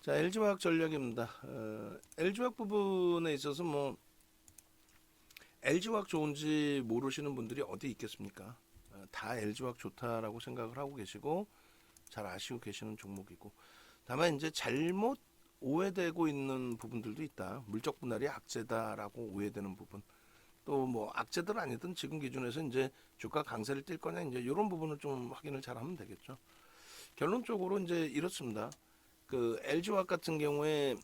자, LG화학 전략입니다. LG화학 부분에 있어서 뭐 LG화학 좋은지 모르시는 분들이 어디 있겠습니까? 다 LG화학 좋다라고 생각을 하고 계시고 잘 아시고 계시는 종목이고, 다만 이제 잘못 오해되고 있는 부분들도 있다. 물적 분할이 악재다라고 오해되는 부분. 또 뭐 악재들 아니든 지금 기준에서 이제 주가 강세를 띌 거냐, 이제 이런 부분을 좀 확인을 잘 하면 되겠죠. 결론적으로 이제 이렇습니다. 그 LG화학 같은 경우에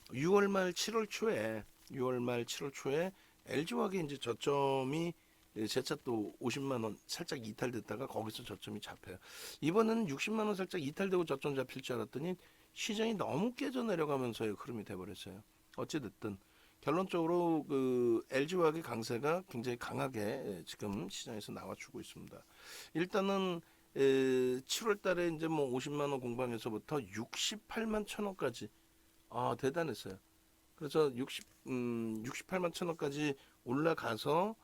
6월 말 7월 초에 6월 말 7월 초에 LG화학의 이제 저점이 재차 또 50만 원 살짝 이탈됐다가 거기서 저점이 잡혀요. 이번은 60만 원 살짝 이탈되고 저점 잡힐 줄 알았더니 시장이 너무 깨져 내려가면서의 흐름이 돼 버렸어요. 어찌 됐든 결론적으로 그 LG화학의 강세가 굉장히 강하게 지금 시장에서 나와주고 있습니다. 일단은 7월 달에 이제 뭐 50만 원 공방에서부터 68만 천 원까지, 대단했어요. 그래서 68만 천 원까지 올라가서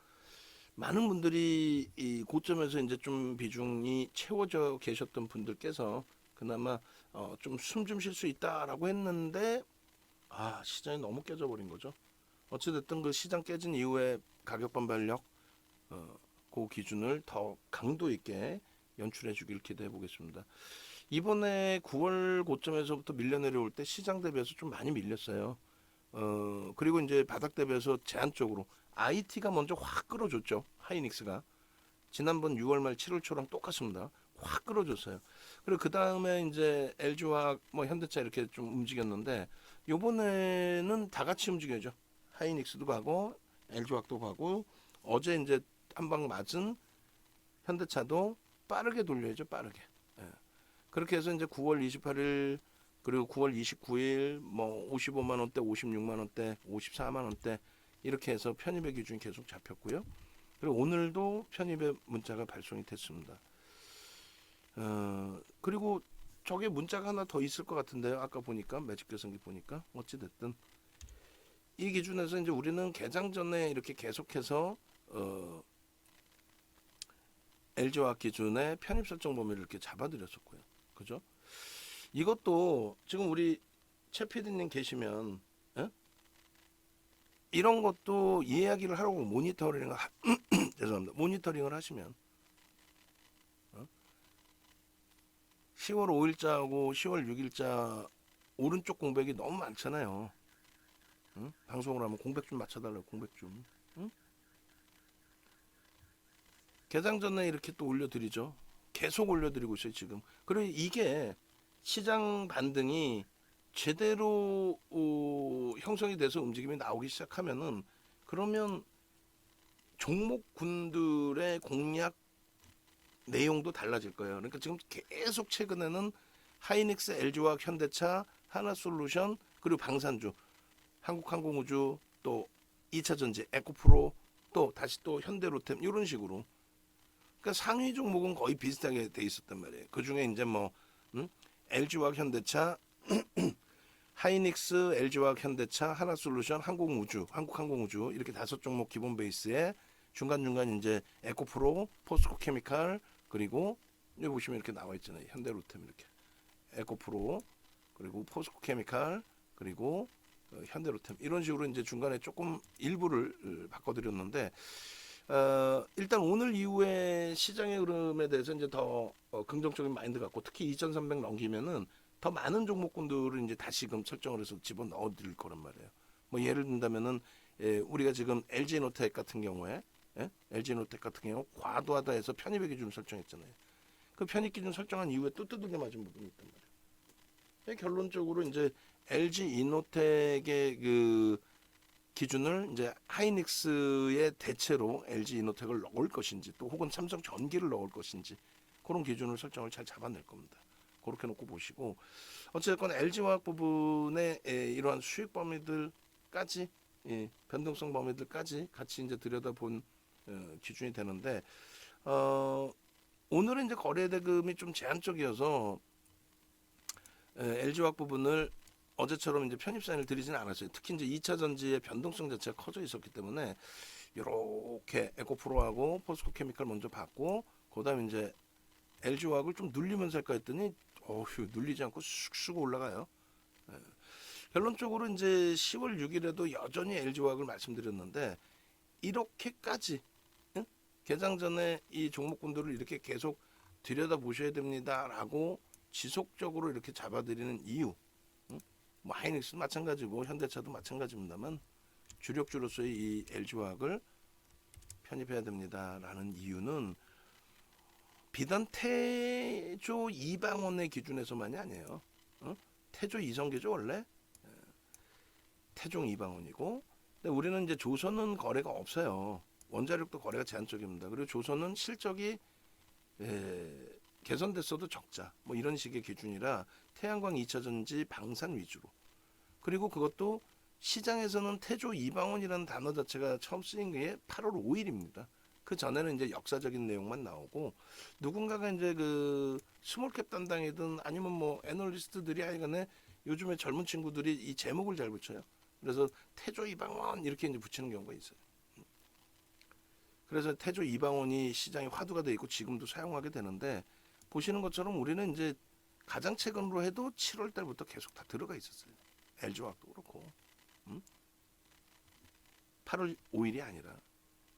많은 분들이 이 고점에서 이제 좀 비중이 채워져 계셨던 분들께서 그나마 좀 숨 좀 쉴 수 있다라고 했는데, 시장이 너무 깨져버린 거죠. 어찌됐든 그 시장 깨진 이후에 가격 반발력, 그 기준을 더 강도 있게 연출해 주길 기대해 보겠습니다. 이번에 9월 고점에서부터 밀려 내려올 때 시장 대비해서 좀 많이 밀렸어요. 그리고 이제 바닥 대비해서 제한적으로 IT가 먼저 확 끌어줬죠. 하이닉스가. 지난번 6월 말 7월 초랑 똑같습니다. 확 끌어줬어요. 그리고 그 다음에 이제 LG화학, 뭐 현대차 이렇게 좀 움직였는데, 요번에는 다 같이 움직여죠. 하이닉스도 가고 LG화학도 가고, 어제 이제 한 방 맞은 현대차도 빠르게 돌려야죠. 빠르게. 예. 그렇게 해서 이제 9월 28일 그리고 9월 29일 뭐 55만 원대, 56만 원대, 54만 원대 이렇게 해서 편입의 기준이 계속 잡혔고요. 그리고 오늘도 편입의 문자가 발송이 됐습니다. 그리고 저게 문자가 하나 더 있을 것 같은데요. 아까 보니까 매직 계산기 보니까 어찌 됐든 이 기준에서 이제 우리는 개장 전에 이렇게 계속해서 LG화학 기준의 편입 설정 범위를 이렇게 잡아드렸었고요. 그죠? 이것도 지금 우리 최 PD님 계시면, 예? 이런 것도 이야기를 하라고 모니터링을 죄송합니다. 모니터링을 하시면 10월 5일자하고 10월 6일자 오른쪽 공백이 너무 많잖아요. 응? 방송을 하면 공백 좀 맞춰달라고, 공백 좀. 응? 개장 전에 이렇게 또 올려드리죠. 계속 올려드리고 있어요 지금. 그리고 이게 시장 반등이 제대로 형성이 돼서 움직임이 나오기 시작하면은, 그러면 종목군들의 공략 내용도 달라질 거예요. 그러니까 지금 계속 최근에는 하이닉스, LG화학, 현대차, 하나솔루션, 그리고 방산주, 한국항공우주, 또 2차전지, 에코프로, 또 다시 또 현대로템 이런 식으로. 그러니까 상위 종목은 거의 비슷하게 돼 있었단 말이에요. 그 중에 이제 뭐 LG화학, 현대차, 하이닉스, LG화학, 현대차, 하나솔루션, 한국우주, 한국항공우주 이렇게 다섯 종목 기본 베이스에 중간중간 이제 에코프로, 포스코케미칼, 그리고 여기 보시면 이렇게 나와 있잖아요. 현대로템 이렇게 에코프로, 그리고 포스코케미칼, 그리고 현대로템 이런 식으로 이제 중간에 조금 일부를 바꿔드렸는데, 일단 오늘 이후에 시장의 흐름에 대해서 이제 더 긍정적인 마인드 갖고, 특히 2,300 넘기면은 더 많은 종목군들을 이제 다시금 설정을 해서 집어 넣어 드릴 거란 말이에요. 뭐 예를 든다면은 우리가 지금 LG노텍 같은 경우에, LG노텍 같은 경우 과도하다 해서 편입의 기준 설정했잖아요. 그 편입 기준 설정한 이후에 또 두들겨 맞은 부분이 있단 말이에요. 결론적으로 이제 LG 이노텍의 그 기준을 이제 하이닉스의 대체로 LG 이노텍을 넣을 것인지, 또 혹은 삼성 전기를 넣을 것인지, 그런 기준을 설정을 잘 잡아낼 겁니다. 그렇게 놓고 보시고, 어쨌든 LG화학 부분의 이러한 수익 범위들까지, 변동성 범위들까지 같이 이제 들여다본 기준이 되는데, 오늘은 이제 거래 대금이 좀 제한적이어서 LG화학 부분을 어제처럼 이제 편입 사인을 드리지는 않았어요. 특히 이제 2차 전지의 변동성 자체가 커져 있었기 때문에 이렇게 에코프로하고 포스코케미칼 먼저 받고, 그다음에 이제 LG화학을 좀 눌리면서 할까 했더니 눌리지 않고 쑥쑥 올라가요. 결론적으로 이제 10월 6일에도 여전히 LG화학을 말씀드렸는데 이렇게까지 응? 개장 전에 이 종목군들을 이렇게 계속 들여다 보셔야 됩니다라고 지속적으로 이렇게 잡아드리는 이유, 응? 뭐 하이닉스도 마찬가지고 현대차도 마찬가지입니다만 주력주로서의 이 LG화학을 편입해야 됩니다라는 이유는 비단 태조 이방원의 기준에서만이 아니에요. 응? 태조 이성계죠 원래 태종 이방원이고, 근데 우리는 이제 조선은 거래가 없어요. 원자력도 거래가 제한적입니다. 그리고 조선은 실적이 개선됐어도 적자 뭐 이런 식의 기준이라 태양광 2차전지 방산 위주로, 그리고 그것도 시장에서는 태조 이방원이라는 단어 자체가 처음 쓰인 게 8월 5일입니다. 그 전에는 이제 역사적인 내용만 나오고 누군가가 이제 그 스몰캡 담당이든 아니면 뭐 애널리스트들이 하여간에 요즘에 젊은 친구들이 이 제목을 잘 붙여요. 그래서 태조 이방원 이렇게 이제 붙이는 경우가 있어요. 그래서 태조 이방원이 시장에 화두가 돼 있고 지금도 사용하게 되는데 보시는 것처럼 우리는 이제 가장 최근으로 해도 7월 달부터 계속 다 들어가 있었어요. LG화학도 그렇고 8월 5일이 아니라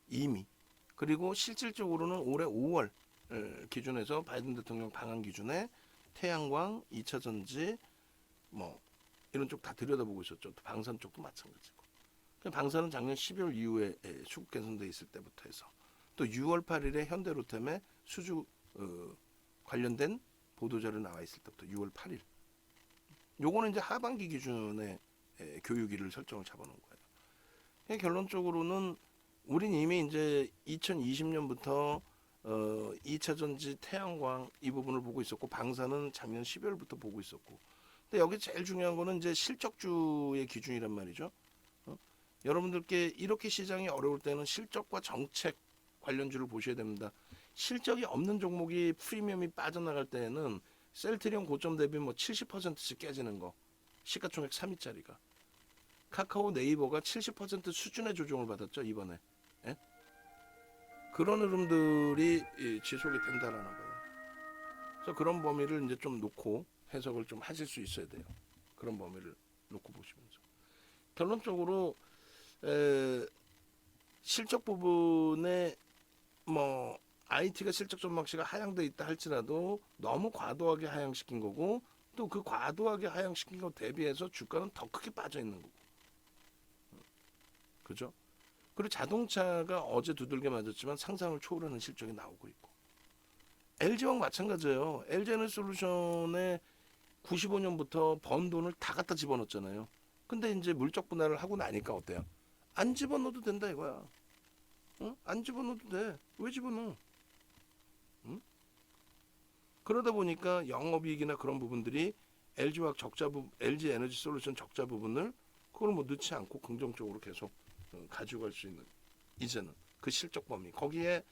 이미, 그리고 실질적으로는 올해 5월 기준에서 바이든 대통령 방한 기준에 태양광, 2차전지 뭐 이런 쪽 다 들여다보고 있었죠. 또 방산 쪽도 마찬가지고. 방산은 작년 12월 이후에 수급 개선돼 있을 때부터 해서 또 6월 8일에 현대로템의 수주 관련된 보도자료 나와 있을 때부터 6월 8일. 요거는 이제 하반기 기준에 교육일을 설정을 잡아놓은 거예요. 결론적으로는 우린 이미 이제 2020년부터 2차전지 태양광 이 부분을 보고 있었고 방사는 작년 12월부터 보고 있었고, 근데 여기 제일 중요한 거는 이제 실적주의 기준이란 말이죠. 여러분들께 이렇게 시장이 어려울 때는 실적과 정책 관련주를 보셔야 됩니다. 실적이 없는 종목이 프리미엄이 빠져나갈 때에는 셀트리온 고점 대비 뭐 70%씩 깨지는 거, 시가총액 3위짜리가 카카오 네이버가 70% 수준의 조정을 받았죠 이번에. 예? 그런 흐름들이 지속이 된다라는 거예요. 그래서 그런 범위를 이제 좀 놓고 해석을 좀 하실 수 있어야 돼요. 그런 범위를 놓고 보시면서 결론적으로 실적 부분에 뭐 IT가 실적 전망치가 하향돼 있다 할지라도 너무 과도하게 하향시킨 거고 또 그 과도하게 하향시킨 거 대비해서 주가는 더 크게 빠져 있는 거고, 그죠? 그리고 자동차가 어제 두들겨 맞았지만 상상을 초월하는 실적이 나오고 있고 LG화학 마찬가지예요. LG에너지솔루션에 95년부터 번 돈을 다 갖다 집어넣었잖아요. 근데 이제 물적 분할을 하고 나니까 어때요? 안 집어넣어도 된다 이거야. 응? 안 집어넣어도 돼. 왜 집어넣어? 응? 그러다 보니까 영업이익이나 그런 부분들이 LG화학 적자 부분, LG 에너지 솔루션 적자 부분을 그걸 뭐 넣지 않고 긍정적으로 계속 가져갈 수 있는 이제는 그 실적 범위 거기에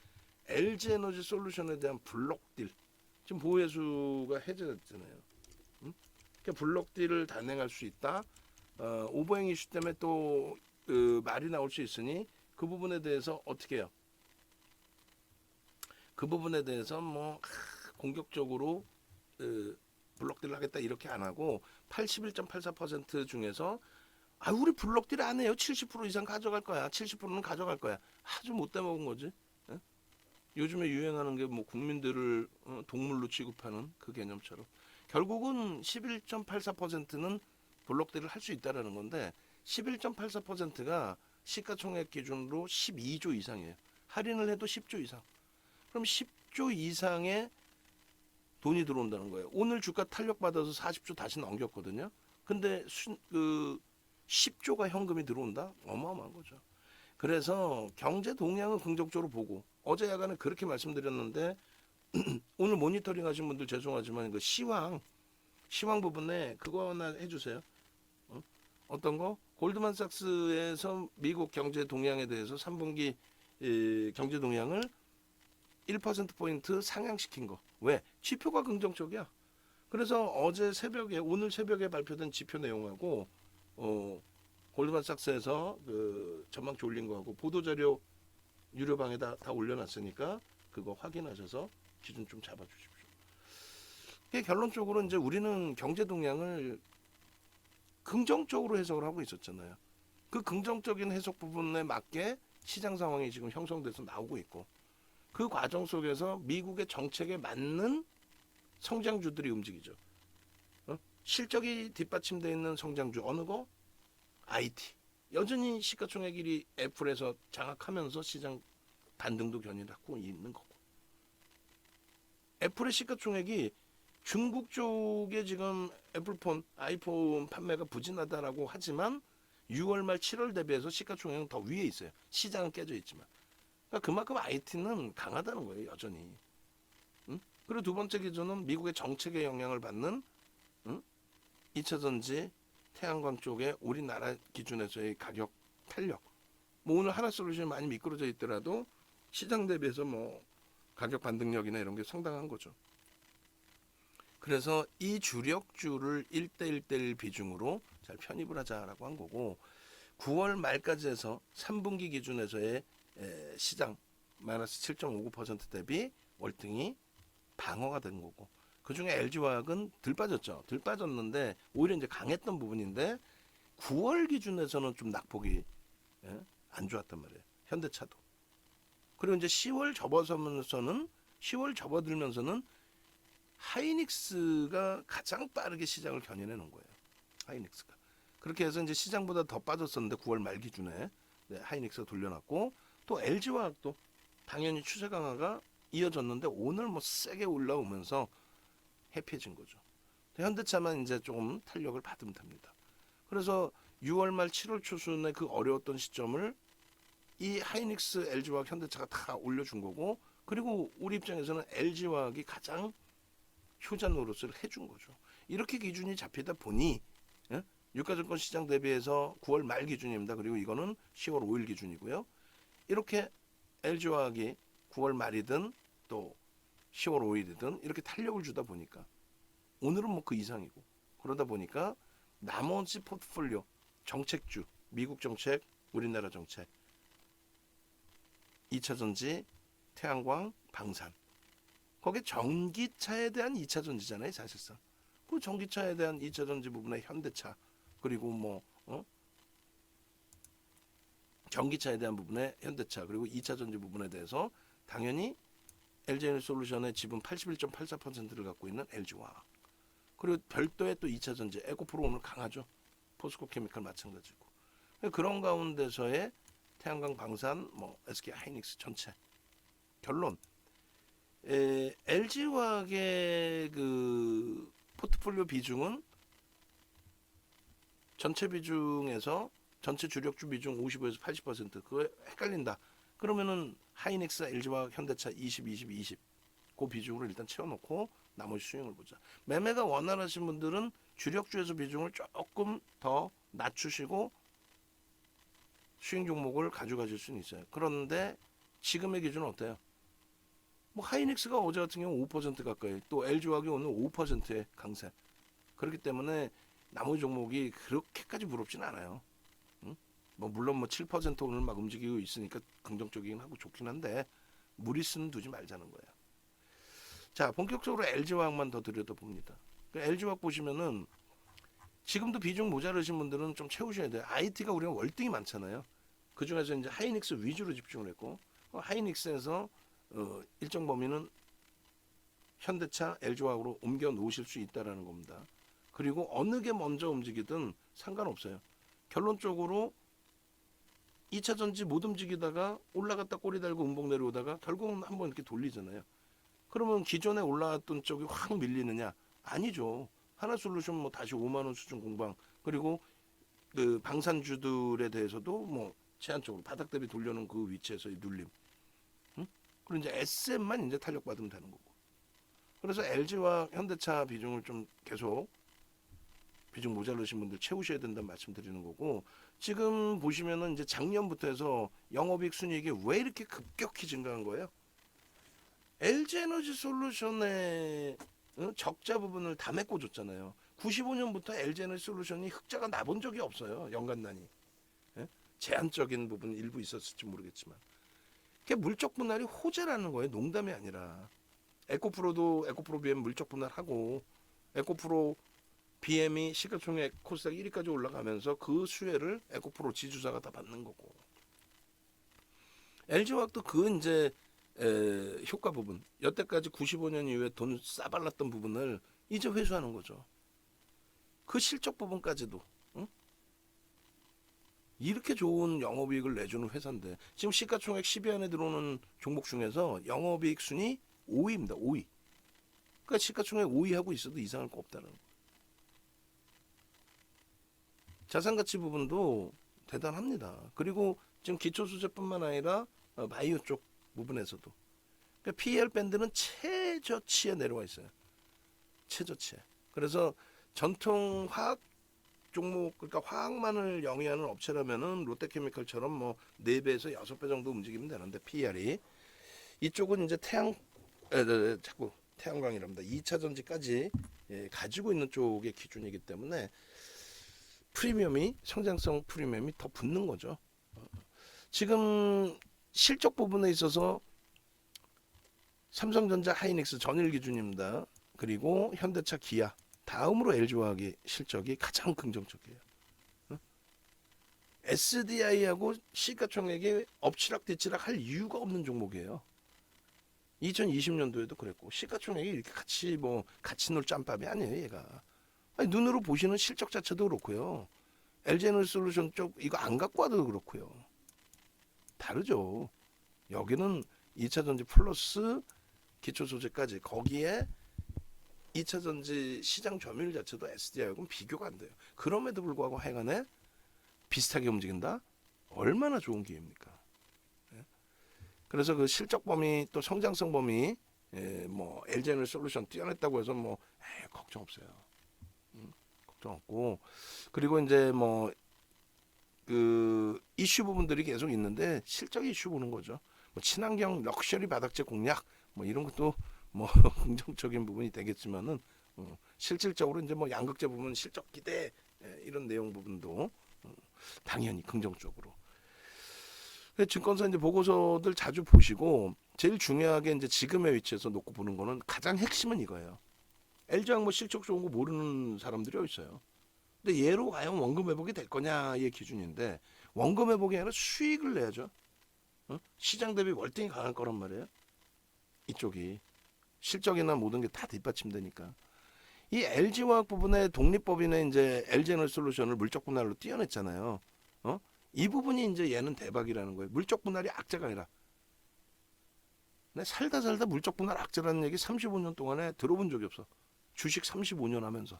LG 에너지 솔루션에 대한 블록딜 지금 보호해수가 해제됐잖아요. 응? 그러니까 블록딜을 단행할 수 있다. 오버행 이슈 때문에 또 말이 나올 수 있으니 그 부분에 대해서 어떻게 해요? 그 부분에 대해서 뭐 공격적으로 블록딜을 하겠다 이렇게 안 하고 81.84% 중에서 우리 블록딜 안 해요. 70% 이상 가져갈 거야. 70%는 가져갈 거야. 아주 못돼 먹은 거지. 예? 요즘에 유행하는 게 뭐 국민들을 동물로 취급하는 그 개념처럼 결국은 11.84%는 블록딜을 할 수 있다라는 건데 11.84%가 시가총액 기준으로 12조 이상이에요. 할인을 해도 10조 이상. 그럼 10조 이상의 돈이 들어온다는 거예요. 오늘 주가 탄력받아서 40조 다시 넘겼거든요. 근데 10조가 현금이 들어온다? 어마어마한 거죠. 그래서 경제 동향은 긍정적으로 보고 어제 야간에 그렇게 말씀드렸는데 오늘 모니터링 하신 분들 죄송하지만 그 시황 부분에 그거 하나 해주세요. 어떤 거? 골드만삭스에서 미국 경제 동향에 대해서 3분기 경제 동향을 1%포인트 상향시킨 거. 왜? 지표가 긍정적이야. 그래서 오늘 새벽에 발표된 지표 내용하고 골드만삭스에서 그 전망치 올린 거하고 보도자료 유료방에다 다 올려놨으니까 그거 확인하셔서 기준 좀 잡아주십시오. 결론적으로 이제 우리는 경제 동향을 긍정적으로 해석을 하고 있었잖아요. 그 긍정적인 해석 부분에 맞게 시장 상황이 지금 형성돼서 나오고 있고, 그 과정 속에서 미국의 정책에 맞는 성장주들이 움직이죠. 실적이 뒷받침되어 있는 성장주 어느 거? IT. 여전히 시가총액 1위 애플에서 장악하면서 시장 반등도 견인하고 있는 거고. 애플의 시가총액이 중국 쪽에 지금 애플폰, 아이폰 판매가 부진하다라고 하지만 6월 말 7월 대비해서 시가총액은 더 위에 있어요. 시장은 깨져 있지만. 그러니까 그만큼 IT는 강하다는 거예요, 여전히. 응? 그리고 두 번째 기준은 미국의 정책의 영향을 받는 2차 전지, 태양광 쪽에 우리나라 기준에서의 가격 탄력. 뭐 오늘 하나솔루션이 많이 미끄러져 있더라도 시장 대비해서 뭐 가격 반등력이나 이런 게 상당한 거죠. 그래서 이 주력주를 1대1대1 비중으로 잘 편입을 하자라고 한 거고, 9월 말까지 해서 3분기 기준에서의 시장 마이너스 7.59% 대비 월등히 방어가 된 거고, 그중에 LG화학은 들 빠졌죠. 들 빠졌는데 오히려 이제 강했던 부분인데 9월 기준에서는 좀 낙폭이 안 좋았단 말이에요. 현대차도. 그리고 이제 10월 접어들면서는 하이닉스가 가장 빠르게 시장을 견인해 놓은 거예요. 하이닉스가. 그렇게 해서 이제 시장보다 더 빠졌었는데 9월 말 기준에 하이닉스가 돌려놨고, 또 LG화학도 당연히 추세 강화가 이어졌는데 오늘 뭐 세게 올라오면서 해피해진 거죠. 현대차만 이제 조금 탄력을 받으면 됩니다. 그래서 6월 말 7월 초순에 그 어려웠던 시점을 이 하이닉스, LG화학, 현대차가 다 올려준 거고, 그리고 우리 입장에서는 LG화학이 가장 효자 노릇을 해준 거죠. 이렇게 기준이 잡히다 보니 유가증권 시장 대비해서 9월 말 기준입니다. 그리고 이거는 10월 5일 기준이고요. 이렇게 LG화학이 9월 말이든 또 10월 5일이든 이렇게 탄력을 주다 보니까 오늘은 뭐 그 이상이고, 그러다 보니까 나머지 포트폴리오 정책주, 미국 정책, 우리나라 정책, 2차 전지, 태양광, 방산, 거기에 전기차에 대한 2차 전지잖아요, 사실상. 그 전기차에 대한 2차 전지 부분에 현대차, 그리고 뭐 전기차에 대한 부분에 현대차, 그리고 2차 전지 부분에 대해서 당연히 LG에너지솔루션의 지분 81.84%를 갖고 있는 LG화학, 그리고 별도의 또 2차 전지 에코프로 오늘 강하죠. 포스코케미칼 마찬가지고. 그런 가운데서의 태양광, 방산, 뭐 SK 하이닉스 전체. 결론, LG화학의 그 포트폴리오 비중은 전체 비중에서 전체 주력주 비중 55에서 80%, 그거 헷갈린다. 그러면은 하이닉스, LG화학, 현대차 20, 20, 20. 그 비중으로 일단 채워놓고 나머지 수익을 보자. 매매가 원활하신 분들은 주력주에서 비중을 조금 더 낮추시고 수익 종목을 가져가실 수는 있어요. 그런데 지금의 기준은 어때요? 뭐 하이닉스가 어제 같은 경우 5% 가까이, 또 LG화학이 오늘 5%의 강세. 그렇기 때문에 나머지 종목이 그렇게까지 부럽지는 않아요. 응? 뭐 물론 뭐 7% 오늘 막 움직이고 있으니까 긍정적이긴 하고 좋긴 한데 무리수는 두지 말자는 거예요. 자, 본격적으로 LG화학만 더 들여다봅니다. LG화학 보시면은 지금도 비중 모자르신 분들은 좀 채우셔야 돼요. IT가 우리가 월등히 많잖아요. 그 중에서 이제 하이닉스 위주로 집중을 했고, 하이닉스에서 일정 범위는 현대차, LG화학으로 옮겨 놓으실 수 있다라는 겁니다. 그리고 어느 게 먼저 움직이든 상관없어요. 결론적으로 2차 전지 못 움직이다가 올라갔다 꼬리 달고 음봉 내려오다가 결국은 한번 이렇게 돌리잖아요. 그러면 기존에 올라왔던 쪽이 확 밀리느냐? 아니죠. 하나솔루션 뭐 다시 5만 원 수준 공방, 그리고 그 방산주들에 대해서도 뭐 제한적으로 바닥 대비 돌려놓은 그 위치에서의 눌림. 응? 그리고 이제 SM만 이제 탄력 받으면 되는 거고. 그래서 LG와 현대차 비중을 좀 계속 비중 모자르신 분들 채우셔야 된다는 말씀드리는 거고, 지금 보시면은 이제 작년부터 해서 영업이익 순이익이 왜 이렇게 급격히 증가한 거예요? LG에너지솔루션의 적자 부분을 다 메꿔줬잖아요. 95년부터 LG에너지솔루션이 흑자가 나본 적이 없어요. 연간단위. 예? 제한적인 부분 일부 있었을지 모르겠지만. 그게 물적 분할이 호재라는 거예요. 농담이 아니라. 에코프로도 에코프로 BM 물적 분할하고, 에코프로 BM이 시가총액 코스닥 1위까지 올라가면서 그 수혜를 에코프로 지주사가 다 받는 거고. LG화학도 그 이제 효과 부분, 여태까지 95년 이후에 돈 싸발랐던 부분을 이제 회수하는 거죠. 그 실적 부분까지도. 응? 이렇게 좋은 영업이익을 내주는 회사인데 지금 시가총액 10위 안에 들어오는 종목 중에서 영업이익 순위 5위입니다. 5위. 그러니까 시가총액 5위 하고 있어도 이상할 거 없다는 거. 자산가치 부분도 대단합니다. 그리고 지금 기초수제뿐만 아니라 바이오 쪽 부분에서도 그러니까 PER 밴드는 최저치에 내려와 있어요. 최저치에. 그래서 전통 화학 종목, 그러니까 화학만을 영위하는 업체라면은 롯데케미칼처럼 뭐 4배에서 6배 정도 움직이면 되는데 PER이 이쪽은 이제 자꾸 태양광이랍니다. 2차 전지까지 가지고 있는 쪽의 기준이기 때문에 프리미엄이, 성장성 프리미엄이 더 붙는 거죠. 지금 실적 부분에 있어서 삼성전자, 하이닉스 전일 기준입니다. 그리고 현대차, 기아 다음으로 LG화학의 실적이 가장 긍정적이에요. SDI하고 시가총액이 엎치락뒤치락 할 이유가 없는 종목이에요. 2020년도에도 그랬고 시가총액이 이렇게 같이 놀 짬밥이 아니에요. 얘가 아니, 눈으로 보시는 실적 자체도 그렇고요. LG에너지솔루션 쪽 이거 안 갖고 와도 그렇고요. 다르죠. 여기는 2차전지 플러스 기초소재까지 거기에 2차전지 시장 점유율 자체도 SDI하고는 비교가 안 돼요. 그럼에도 불구하고 하여간에 비슷하게 움직인다? 얼마나 좋은 기회입니까? 그래서 그 실적 범위 또 성장성 범위 뭐 LG에너지솔루션 뛰어냈다고 해서 걱정 없어요. 걱정 없고 그리고 이제 그 이슈 부분들이 계속 있는데 실적 이슈 보는 거죠. 친환경 럭셔리 바닥재 공략 이런 것도 긍정적인 부분이 되겠지만은 실질적으로 이제 양극재 부분 실적 기대 이런 내용 부분도 당연히 긍정적으로. 증권사 이제 보고서들 자주 보시고 제일 중요하게 이제 지금의 위치에서 놓고 보는 거는 가장 핵심은 이거예요. LG화학 실적 좋은 거 모르는 사람들이 있어요. 근데 얘로 과연 원금 회복이 될 거냐의 기준인데 원금 회복이 아니라 수익을 내야죠. 시장 대비 월등히 강할 거란 말이에요. 이쪽이 실적이나 모든 게 다 뒷받침되니까. 이 LG화학 부분의 독립법인의 이제 LG에너지솔루션을 물적 분할로 띄어냈잖아요. 이 부분이 이제 얘는 대박이라는 거예요. 물적 분할이 악재가 아니라. 내 살다 물적 분할 악재라는 얘기 35년 동안에 들어본 적이 없어. 주식 35년 하면서.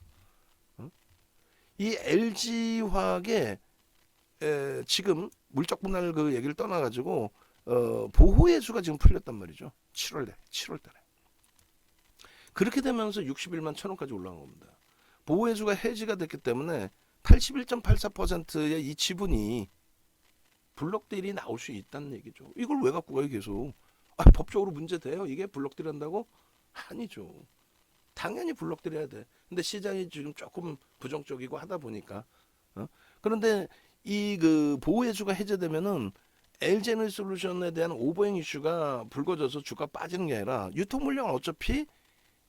이 LG화학의 지금 물적 분할 그 얘기를 떠나가지고 보호예수가 지금 풀렸단 말이죠. 7월달에. 그렇게 되면서 61만 1천원까지 올라간 겁니다. 보호예수가 해지가 됐기 때문에 81.84%의 이 지분이 블록딜이 나올 수 있다는 얘기죠. 이걸 왜 갖고 가요 계속? 법적으로 문제돼요? 이게 블록딜 한다고? 아니죠. 당연히 블록딜 해야 돼. 근데 시장이 지금 조금 부정적이고 하다 보니까 그런데 이 그 보호예수가 해제되면은 LG에너지솔루션에 대한 오버행 이슈가 불거져서 주가 빠지는 게 아니라 유통 물량은 어차피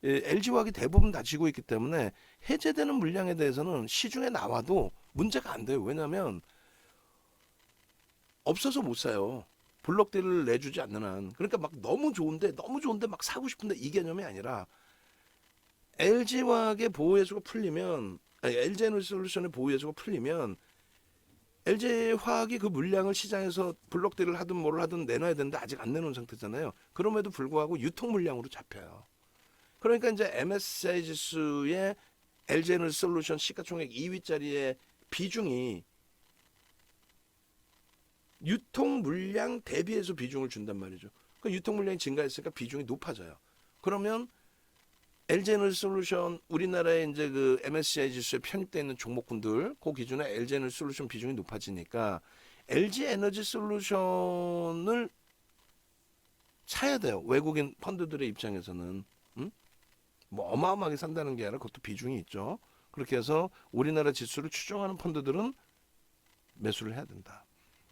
LG화학이 대부분 다 지고 있기 때문에 해제되는 물량에 대해서는 시중에 나와도 문제가 안 돼요. 왜냐하면 없어서 못 사요. 블록딜을 내주지 않는 한. 그러니까 너무 좋은데 막 사고 싶은데 이 개념이 아니라 LG화학의 보호예수가 풀리면 LG에너지솔루션의 보호예수가 풀리면 LG화학이 그 물량을 시장에서 블록딜을 하든 뭐를 하든 내놔야 되는데 아직 안 내놓은 상태잖아요. 그럼에도 불구하고 유통 물량으로 잡혀요. 그러니까 이제 MSCI 지수의 LG에너지솔루션 시가총액 2위짜리의 비중이 유통 물량 대비해서 비중을 준단 말이죠. 그러니까 유통 물량이 증가했으니까 비중이 높아져요. 그러면 LG에너지솔루션 우리나라에 이제 그 MSCI 지수에 편입되어 있는 종목군들 그 기준에 LG에너지솔루션 비중이 높아지니까 LG에너지솔루션을 사야 돼요. 외국인 펀드들의 입장에서는 어마어마하게 산다는 게 아니라 그것도 비중이 있죠. 그렇게 해서 우리나라 지수를 추종하는 펀드들은 매수를 해야 된다.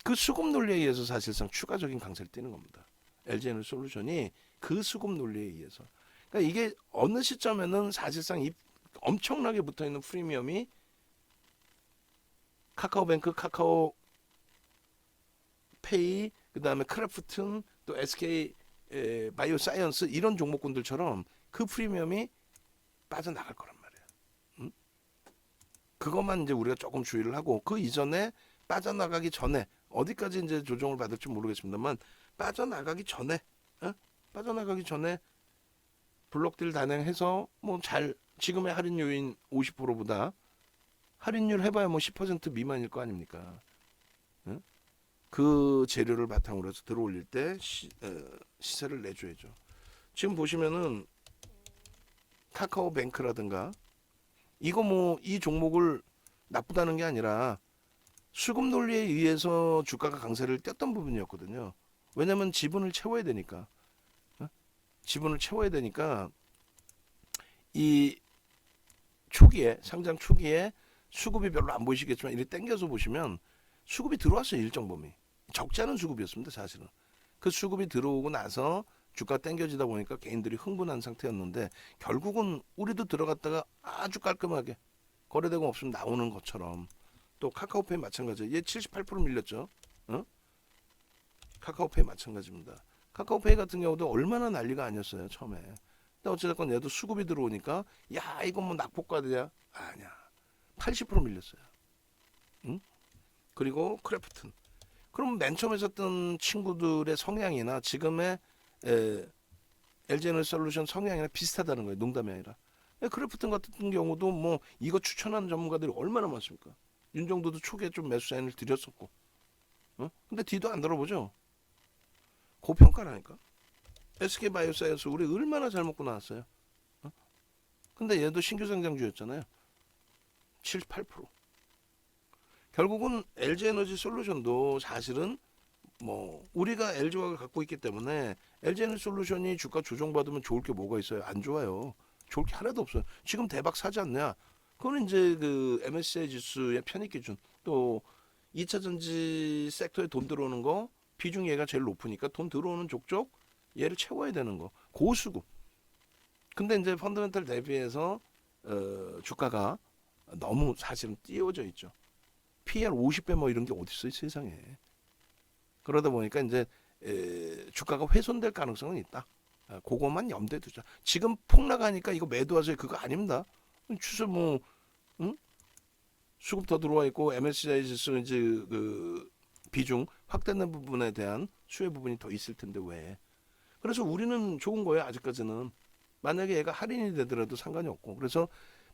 그 수급 논리에 의해서 사실상 추가적인 강세를 띠는 겁니다. LG에너지솔루션이 그 수급 논리에 의해서. 그러니까 이게 어느 시점에는 사실상 엄청나게 붙어 있는 프리미엄이 카카오뱅크, 카카오페이, 그다음에 크래프튼, 또 SK 바이오사이언스 이런 종목군들처럼 그 프리미엄이 빠져나갈 거란 말이에요. 응? 그것만 이제 우리가 조금 주의를 하고 그 이전에 빠져나가기 전에 어디까지 이제 조정을 받을지 모르겠습니다만 빠져나가기 전에 빠져나가기 전에 블록딜 단행해서 뭐 잘 지금의 할인율인 50%보다 할인율 해봐야 뭐 10% 미만일 거 아닙니까? 응? 그 재료를 바탕으로 해서 들어올릴 때 시세를 내줘야죠. 지금 보시면은 카카오뱅크라든가 이거 뭐 이 종목을 나쁘다는 게 아니라 수급 논리에 의해서 주가가 강세를 띄었던 부분이었거든요. 왜냐면 지분을 채워야 되니까. 지분을 채워야 되니까 이 초기에 상장 초기에 수급이 별로 안 보이시겠지만 이렇게 당겨서 보시면 수급이 들어왔어요. 일정 범위. 적지 않은 수급이었습니다. 사실은. 그 수급이 들어오고 나서 주가 당겨지다 보니까 개인들이 흥분한 상태였는데 결국은 우리도 들어갔다가 아주 깔끔하게 거래되고 없으면 나오는 것처럼 또 카카오페이 마찬가지예요. 얘 78% 밀렸죠. 카카오페이 마찬가지입니다. 카카오페이 같은 경우도 얼마나 난리가 아니었어요. 처음에. 근데 어찌됐건 얘도 수급이 들어오니까 야 이건 뭐 낙폭과대야. 아니야. 80% 밀렸어요. 응? 그리고 크래프튼. 그럼 맨 처음에 썼던 친구들의 성향이나 지금의 LG에너지솔루션 성향이나 비슷하다는 거예요. 농담이 아니라. 크래프튼 같은 경우도 뭐 이거 추천하는 전문가들이 얼마나 많습니까? 윤정도도 초기에 좀 매수 사인을 드렸었고. 근데 뒤도 안 들어보죠. 고평가라니까. SK 바이오사이언스 우리 얼마나 잘 먹고 나왔어요. 근데 얘도 신규 상장주였잖아요. 78%. 결국은 LG에너지 솔루션도 사실은 뭐 우리가 LG화학을 갖고 있기 때문에 LG에너지 솔루션이 주가 조정받으면 좋을 게 뭐가 있어요? 안 좋아요. 좋을 게 하나도 없어요. 지금 대박 사지 않냐? 그거는 이제 그 MSCI 지수의 편입 기준 또 2차 전지 섹터에 돈 들어오는 거 비중 얘가 제일 높으니까 돈 들어오는 족족 얘를 채워야 되는 거 고수급. 근데 이제 펀더멘탈 대비해서 주가가 너무 사실은 띄워져 있죠. PL 50배 뭐 이런 게 어디 있어요 세상에. 그러다 보니까 이제 주가가 훼손될 가능성은 있다. 그것만 염두에 두자. 지금 폭락하니까 이거 매도하세요 그거 아닙니다. 추세 뭐 응? 수급 더 들어와 있고 MSCI 지수 이제 그 비중 확대된 부분에 대한 수혜 부분이 더 있을 텐데 왜? 그래서 우리는 좋은 거예요 아직까지는. 만약에 얘가 할인이 되더라도 상관이 없고 그래서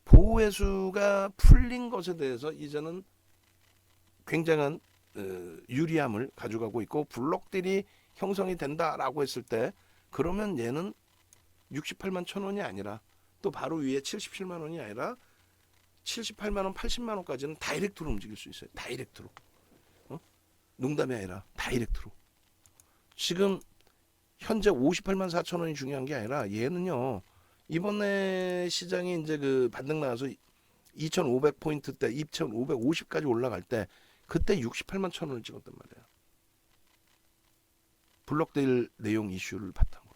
보호회수가 풀린 것에 대해서 이제는 굉장한 유리함을 가져가고 있고 블록들이 형성이 된다라고 했을 때 그러면 얘는 68만 천 원이 아니라 또 바로 위에 77만 원이 아니라 78만 원, 80만 원까지는 다이렉트로 움직일 수 있어요. 다이렉트로. 농담이 아니라 다이렉트로. 지금 현재 58만 4천 원이 중요한 게 아니라 얘는요. 이번에 시장이 이제 그 반등 나와서 2,500포인트 때 2,550까지 올라갈 때 그때 68만 천 원을 찍었단 말이에요. 블록될 내용 이슈를 바탕으로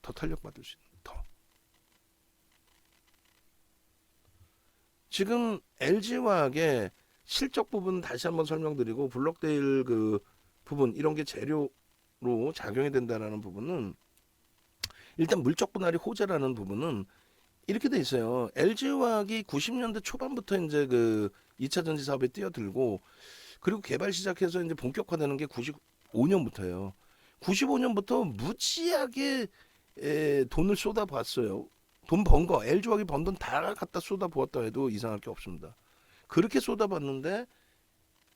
더 탄력받을 수 있는 더. 지금 LG화학의 실적 부분 다시 한번 설명드리고 블록데일 그 부분 이런 게 재료로 작용이 된다라는 부분은 일단 물적 분할이 호재라는 부분은 이렇게 돼 있어요. LG화학이 90년대 초반부터 이제 그 2차 전지 사업에 뛰어들고 그리고 개발 시작해서 이제 본격화되는 게 95년부터예요. 95년부터 무지하게 돈을 쏟아봤어요. 돈 번 거, LG화학이 번 돈 다 갖다 쏟아부었다 해도 이상할 게 없습니다. 그렇게 쏟아봤는데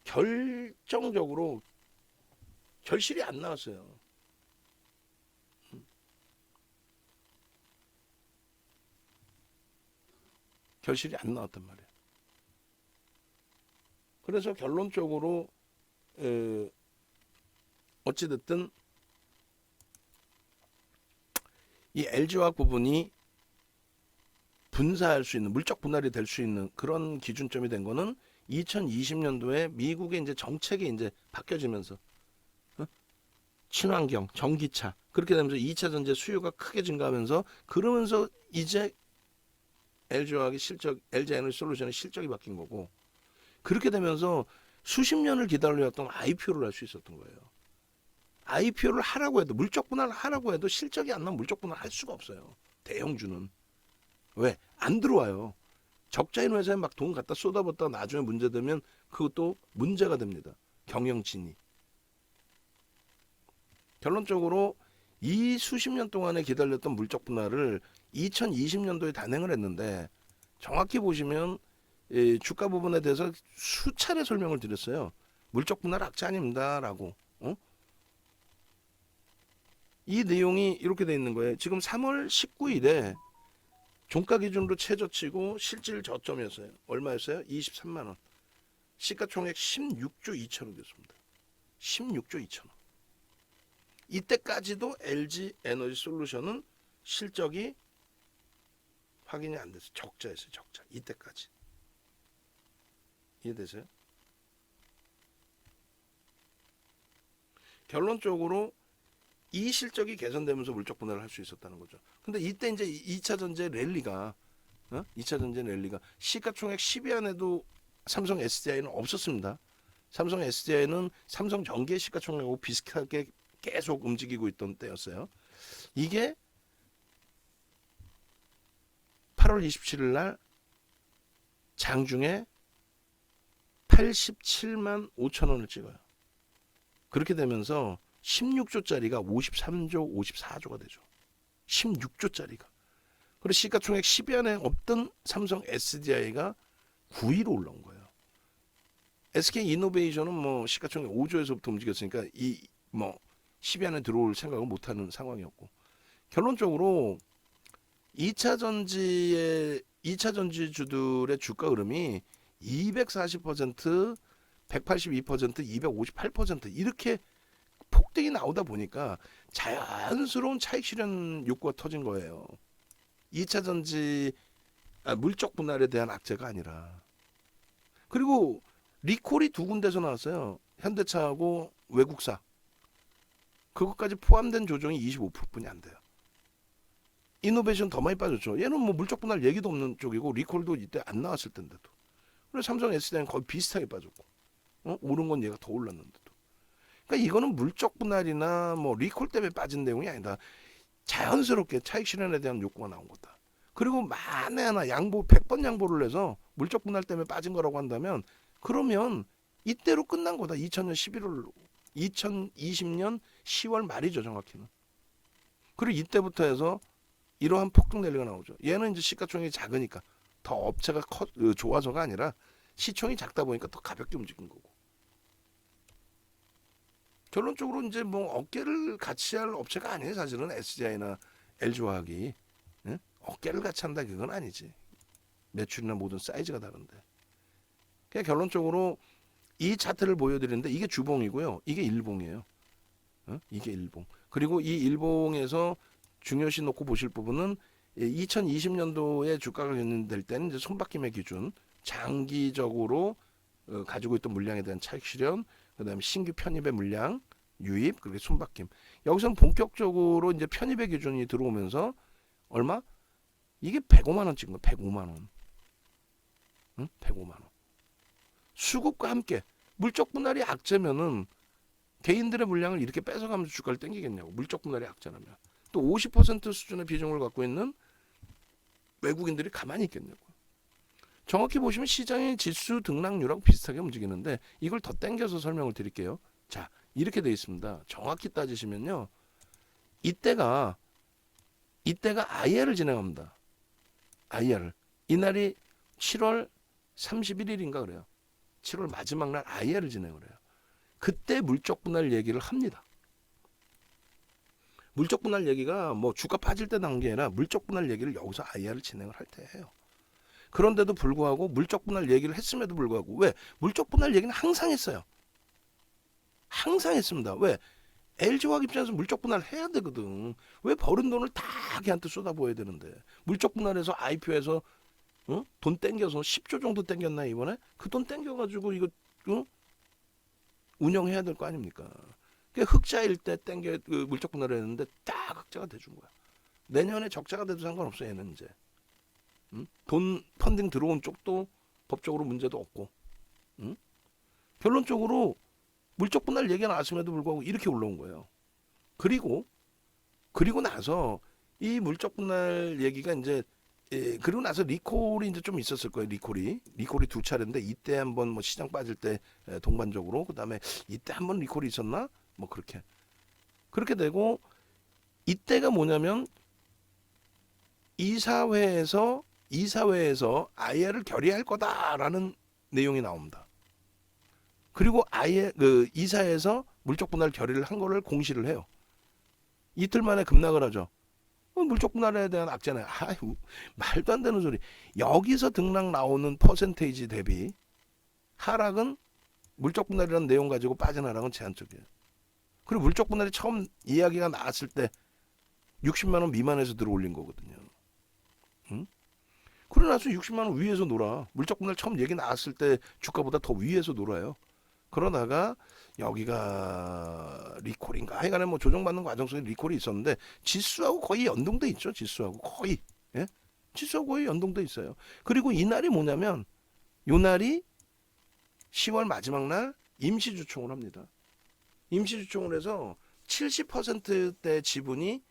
결정적으로 결실이 안 나왔어요. 결실이 안 나왔단 말이에요. 그래서 결론적으로 어찌됐든 이 LG화학 부분이 분사할 수 있는 물적 분할이 될 수 있는 그런 기준점이 된 거는 2020년도에 미국의 이제 정책이 이제 바뀌어지면서 친환경, 전기차 그렇게 되면서 2차 전지 수요가 크게 증가하면서 그러면서 이제 LG화학이 실적, LG에너지솔루션의 실적이 바뀐 거고, 그렇게 되면서 수십 년을 기다려왔던 IPO를 할 수 있었던 거예요. IPO를 하라고 해도, 물적 분할을 하라고 해도 실적이 안 나면 물적 분할 할 수가 없어요. 대형주는. 왜? 안 들어와요. 적자인 회사에 막 돈 갖다 쏟아붓다가 나중에 문제되면 그것도 문제가 됩니다. 경영진이. 결론적으로 이 수십 년 동안에 기다렸던 물적 분할을 2020년도에 단행을 했는데, 정확히 보시면 주가 부분에 대해서 수차례 설명을 드렸어요. 물적 분할 악재 아닙니다라고. 이 내용이 이렇게 돼 있는 거예요. 지금 3월 19일에 종가 기준으로 최저치고 실질 저점이었어요. 얼마였어요? 23만 원. 시가총액 16조 2천억 이었습니다. 16조 2천억. 이때까지도 LG 에너지 솔루션은 실적이 확인이 안 됐어요. 적자였어요. 적자. 이때까지. 이해되세요? 결론적으로 이 실적이 개선되면서 물적 분할을 할 수 있었다는 거죠. 근데 이때 이제 2차 전지 랠리가 2차 전지 랠리가 시가총액 10위 안에도 삼성 SDI는 없었습니다. 삼성 SDI는 삼성 전기의 시가총액하고 비슷하게 계속 움직이고 있던 때였어요. 이게 8월 27일 날 장중에 87만 5천 원을 찍어요. 그렇게 되면서 16조짜리가 53조, 54조가 되죠. 16조짜리가. 그리고 시가총액 10위 안에 없던 삼성 SDI가 9위로 올라온 거예요. SK이노베이션은 뭐 시가총액 5조에서부터 움직였으니까 이 뭐 10위 안에 들어올 생각을 못하는 상황이었고, 결론적으로 2차 전지주들의 주가 흐름이 240%, 182%, 258% 이렇게 폭등이 나오다 보니까 자연스러운 차익 실현 욕구가 터진 거예요. 2차 전지 물적 분할에 대한 악재가 아니라. 그리고 리콜이 두 군데서 나왔어요. 현대차하고 외국사. 그것까지 포함된 조정이 25%뿐이 안 돼요. 이노베이션 더 많이 빠졌죠. 얘는 뭐 물적 분할 얘기도 없는 쪽이고 리콜도 이때 안 나왔을 텐데도. 그래서 삼성 SDI는 거의 비슷하게 빠졌고, 오른 건 얘가 더 올랐는데도. 그러니까 이거는 물적 분할이나 뭐 리콜 때문에 빠진 내용이 아니다. 자연스럽게 차익 실현에 대한 욕구가 나온 거다. 그리고 만에 하나 양보 100번 양보를 해서 물적 분할 때문에 빠진 거라고 한다면, 그러면 이때로 끝난 거다. 2000년 11월 2020년 10월 말이죠, 정확히는. 그리고 이때부터 해서 이러한 폭등 랠리가 나오죠. 얘는 이제 시가총액이 작으니까 더 업체가 좋아서가 아니라 시총이 작다 보니까 더 가볍게 움직인 거고. 결론적으로 이제 뭐 어깨를 같이 할 업체가 아니에요. 사실은 SDI나 LG화학이. 예? 어깨를 같이 한다 그건 아니지. 매출이나 모든 사이즈가 다른데. 그냥 결론적으로 이 차트를 보여드리는데 이게 주봉이고요. 이게 일봉이에요. 이게 일봉. 그리고 이 일봉에서 중요시 놓고 보실 부분은 2020년도에 주가가 견인될 때는 이제 손바뀜의 기준, 장기적으로 가지고 있던 물량에 대한 차익 실현, 그다음에 신규 편입의 물량, 유입, 그리고 손바뀜. 여기서는 본격적으로 이제 편입의 기준이 들어오면서 얼마? 이게 105만 원 찍은 거야. 105만 원. 105만 원. 수급과 함께 물적 분할이 악재면은 개인들의 물량을 이렇게 뺏어가면서 주가를 땡기겠냐고. 물적 분할이 악재라면. 또 50% 수준의 비중을 갖고 있는 외국인들이 가만히 있겠냐고. 정확히 보시면 시장의 지수 등락률하고 비슷하게 움직이는데 이걸 더 땡겨서 설명을 드릴게요. 자, 이렇게 돼 있습니다. 정확히 따지시면요. 이때가 IR을 진행합니다. IR을. 이날이 7월 31일인가 그래요. 7월 마지막 날 IR을 진행을 해요. 그때 물적 분할 얘기를 합니다. 물적 분할 얘기가 뭐 주가 빠질 때 나온 게 아니라 물적 분할 얘기를 여기서 IR을 진행을 할 때 해요. 그런데도 불구하고 물적 분할 얘기를 했음에도 불구하고 왜? 물적 분할 얘기는 항상 했어요. 항상 했습니다. 왜? LG화학 입장에서 물적 분할 해야 되거든. 왜 버린 돈을 다 걔한테 쏟아부어야 되는데. 물적 분할해서 IPO에서 돈 땡겨서 10조 정도 땡겼나 이번에? 그 돈 땡겨가지고 이거 운영해야 될 거 아닙니까? 흑자일 때 땡겨 물적 분할을 했는데 딱 흑자가 돼준 거야. 내년에 적자가 돼도 상관없어 얘는 이제. 돈 펀딩 들어온 쪽도 법적으로 문제도 없고, 응? 결론적으로 물적 분할 얘기가 나왔음에도 불구하고 이렇게 올라온 거예요. 그리고 나서 이 물적 분할 얘기가 이제 그리고 나서 리콜이 이제 좀 있었을 거예요. 리콜이 두 차례인데 이때 한번 뭐 시장 빠질 때 동반적으로 그다음에 이때 한번 리콜이 있었나 뭐 그렇게 되고 이때가 뭐냐면 이사회에서 아예를 결의할 거다라는 내용이 나옵니다. 그리고 아예 그 이사에서 물적 분할 결의를 한 거를 공시를 해요. 이틀 만에 급락을 하죠. 물적 분할에 대한 악재네. 아유, 말도 안 되는 소리. 여기서 등락 나오는 퍼센테이지 대비 하락은 물적 분할이라는 내용 가지고 빠진 하락은 제한적이에요. 그리고 물적 분할이 처음 이야기가 나왔을 때 60만 원 미만에서 들어올린 거거든요. 응? 그러고 나서 60만 원 위에서 놀아. 물적 분할 처음 얘기 나왔을 때 주가보다 더 위에서 놀아요. 그러다가 여기가 리콜인가 하여간에 뭐 조정받는 과정 속에 리콜이 있었는데 지수하고 거의 연동돼 있죠. 지수하고 거의 연동돼 있어요. 그리고 이 날이 뭐냐면 요 날이 10월 마지막 날 임시주총을 합니다. 임시주총을 해서 70%대 지분이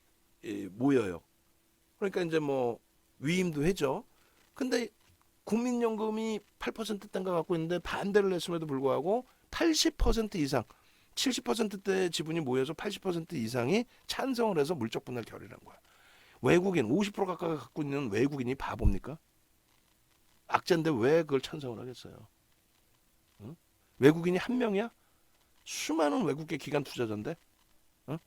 모여요. 그러니까 이제 뭐 위임도 해죠. 근데 국민연금이 8%대인가 갖고 있는데 반대를 했음에도 불구하고 80% 이상 70%대 지분이 모여서 80% 이상이 찬성을 해서 물적 분할 결의를 한 거야. 외국인 50% 가까이 갖고 있는 외국인이 바보입니까? 악재인데 왜 그걸 찬성을 하겠어요? 응? 외국인이 한 명이야? 수많은 외국계 기관 투자자인데? 응?